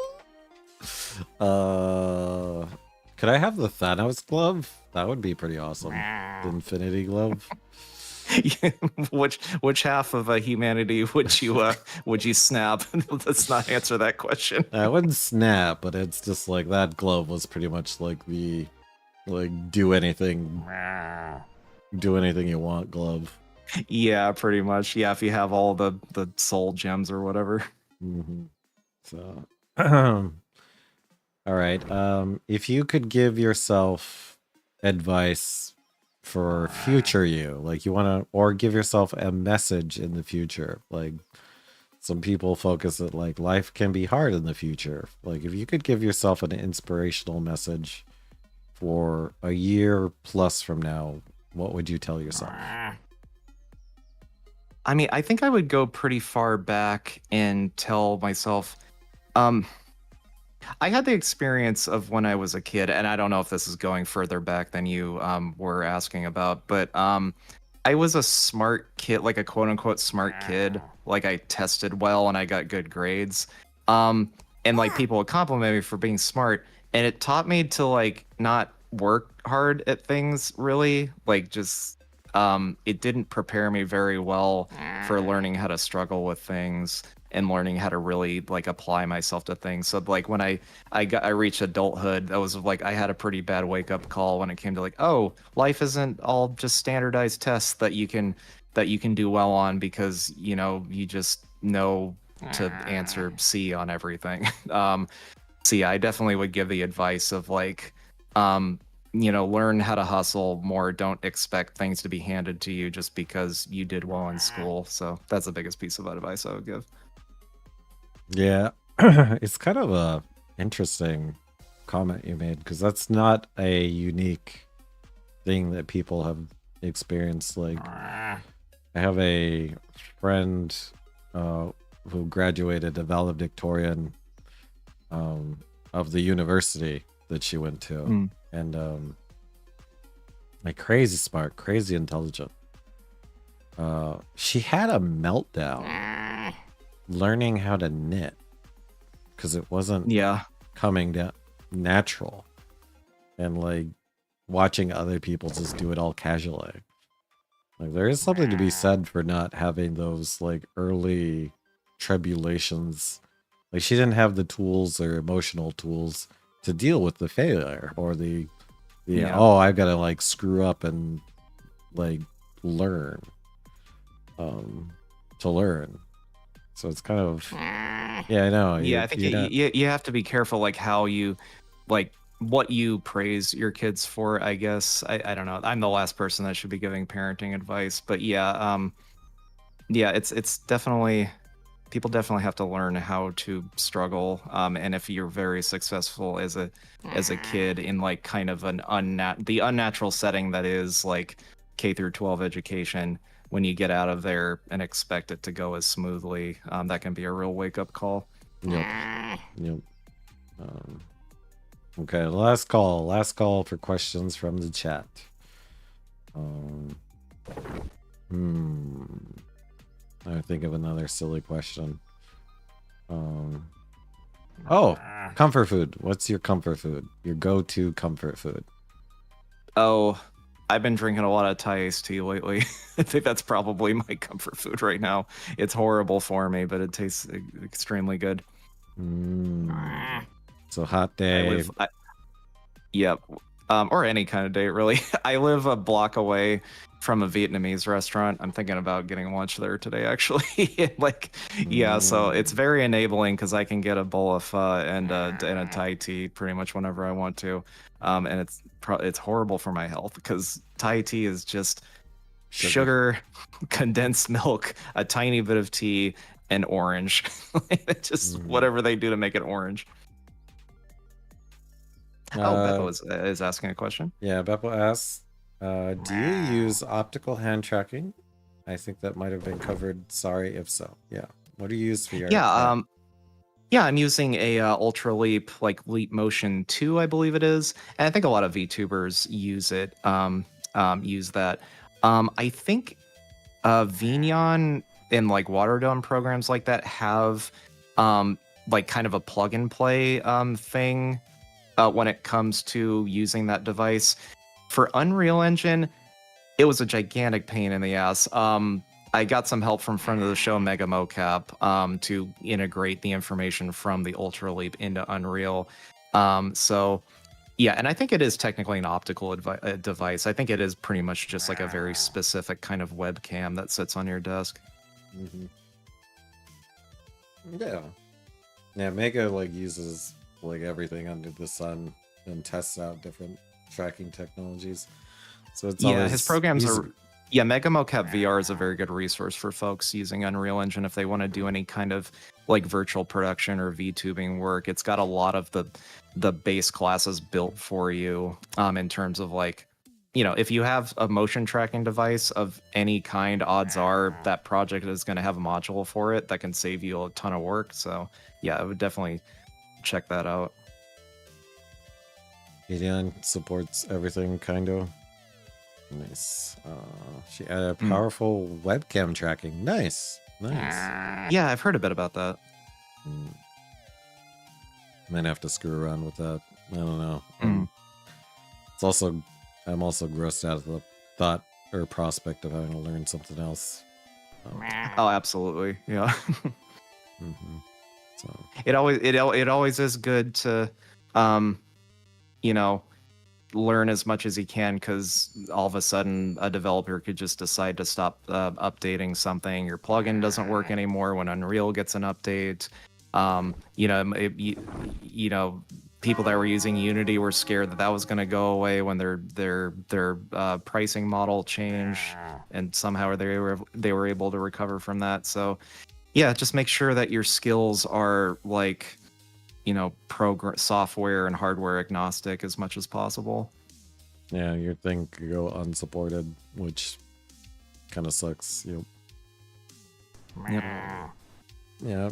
Could I have the Thanos glove? That would be pretty awesome. The Infinity glove. Which half of humanity would you snap? Let's not answer that question. I wouldn't snap, but it's just like that glove was pretty much like the do anything you want glove. Yeah, pretty much. Yeah, if you have all the soul gems or whatever. Mm-hmm. So, all right. If you could give yourself advice for future you, like you want to, or give yourself a message in the future, like some people focus that like life can be hard in the future. Like if you could give yourself an inspirational message for a year plus from now, what would you tell yourself? I mean, I think I would go pretty far back and tell myself, I had the experience of when I was a kid, and I don't know if this is going further back than you were asking about, but I was a smart kid, like a quote unquote smart kid. Like I tested well and I got good grades. And like people would compliment me for being smart, and it taught me to like not work hard at things really. Like just it didn't prepare me very well for learning how to struggle with things and learning how to really like apply myself to things. So like when I reached adulthood, that was like I had a pretty bad wake up call when it came to like, oh, life isn't all just standardized tests that you can do well on because you just know to answer C on everything. So yeah, I definitely would give the advice of like learn how to hustle more. Don't expect things to be handed to you just because you did well in school. So that's the biggest piece of advice I would give. Yeah, it's kind of a interesting comment you made because that's not a unique thing that people have experienced. Like, I have a friend who graduated a valedictorian of the university that she went to, and like crazy smart, crazy intelligent. She had a meltdown learning how to knit because it wasn't coming down natural, and like watching other people just do it all casually. Like there is something to be said for not having those like early tribulations. Like she didn't have the tools or emotional tools to deal with the failure or the oh, I've got to like screw up and like learn to learn. So it's kind of I know. I think you have to be careful like how you like what you praise your kids for, I guess. I don't know. I'm the last person that should be giving parenting advice, but it's definitely people definitely have to learn how to struggle. And if you're very successful as a kid in like kind of an unnatural setting that is like K through 12 education, when you get out of there and expect it to go as smoothly, that can be a real wake up call. Yep. Okay, last call for questions from the chat. I think of another silly question. Comfort food. What's your comfort food? Your go-to comfort food? Oh, I've been drinking a lot of Thai iced tea lately. I think that's probably my comfort food right now. It's horrible for me, but it tastes extremely good. So hot day. Yep. Or any kind of day, really. I live a block away from a Vietnamese restaurant. I'm thinking about getting lunch there today, actually. So it's very enabling because I can get a bowl of pho and a Thai tea pretty much whenever I want to. And it's horrible for my health because Thai tea is just sugar, condensed milk, a tiny bit of tea, and orange. Just whatever they do to make it orange. Beppo is asking a question. Yeah, Beppo asks, do you use optical hand tracking? I think that might have been covered. Sorry if so. Yeah. What do you use for your... I'm using a Ultra Leap, like Leap Motion 2, I believe it is. And I think a lot of VTubers use it. use that. I think Vignon and like Water Dome programs like that have like kind of a plug and play thing when it comes to using that device. For Unreal Engine, it was a gigantic pain in the ass. I got some help from friend of the show, Mega Mocap, to integrate the information from the Ultra Leap into Unreal. So yeah, and I think it is technically an optical device. I think it is pretty much just like a very specific kind of webcam that sits on your desk. Mm-hmm. Yeah. Yeah, Mega like uses like everything under the sun and tests out different tracking technologies. So it's Yeah, always his programs easy. are. Yeah, Mega Mocap VR is a very good resource for folks using Unreal Engine if they want to do any kind of like virtual production or VTubing work. It's got a lot of the base classes built for you in terms of like, you know, if you have a motion tracking device of any kind, odds are that project is going to have a module for it that can save you a ton of work. So yeah, I would definitely check that out. Gideon supports everything, kind of. Nice. She added powerful webcam tracking. Nice. Nice. Yeah, I've heard a bit about that. Might have to screw around with that. I don't know. It's also, I'm also grossed out of the thought or prospect of having to learn something else. Oh, absolutely. Yeah. So it always is good to, you know, learn as much as you can, because all of a sudden a developer could just decide to stop updating something. Your plugin doesn't work anymore when Unreal gets an update. You know, people that were using Unity were scared that that was going to go away when their pricing model changed, and somehow they were able to recover from that. So yeah, just make sure that your skills are like, you know, software and hardware agnostic as much as possible. yeah, your thing could go unsupported, which kind of sucks. Yep. Yeah.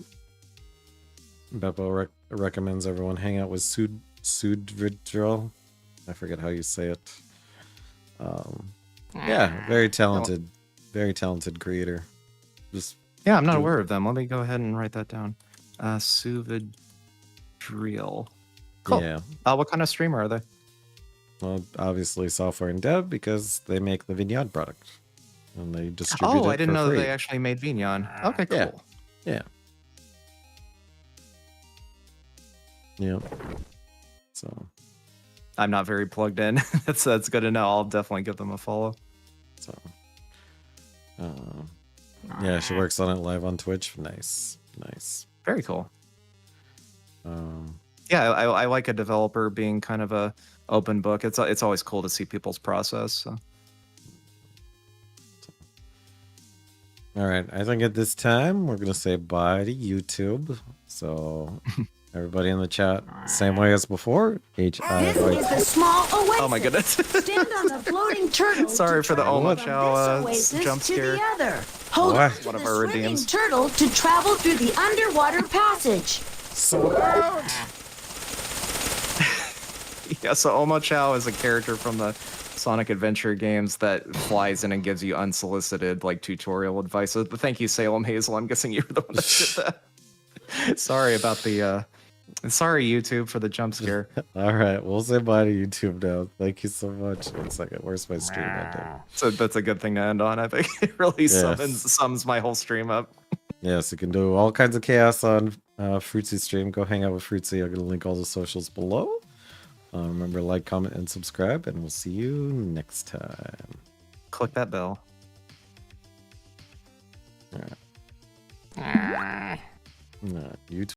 Beppo recommends everyone hang out with Sudvidril. I forget how you say it. Yeah, very talented creator. Just yeah, I'm not aware of them. Let me go ahead and write that down. Sudvidril. Cool. Yeah. What kind of streamer are they? Well, obviously software and dev, because they make the Vignard product and they distribute it. Oh, I didn't know free. that they actually made Vignon. Okay, cool. Yeah. Yeah. So I'm not very plugged in. that's good to know. I'll definitely give them a follow. So yeah, she works on it live on Twitch. Nice. Very cool. Yeah, I like a developer being kind of a open book. It's always cool to see people's process. So. All right, I think at this time we're gonna say bye to YouTube. So everybody in the chat, same way as before. This is the small oasis. Oh my goodness! Stand on the floating turtle. Sorry for the Oma Chow jump scare. To the other. Hold What? on to One of the our swimming redeems. turtle to travel through the underwater passage. So loud. Yeah, so Oma Chow is a character from the Sonic Adventure games that flies in and gives you unsolicited like tutorial advice. So thank you, Salem Hazel. I'm guessing you were the one that did that. Sorry about the sorry YouTube for the jump scare. All right, we'll say bye to YouTube now. Thank you so much. 1 second, where's my stream ending? So that's a good thing to end on. I think it really sums my whole stream up. Yes, you can do all kinds of chaos on Fruitsy stream. Go hang out with Fruitsy. I'm gonna link all the socials below. Remember, like, comment, and subscribe, and we'll see you next time. Click that bell. All right. YouTube.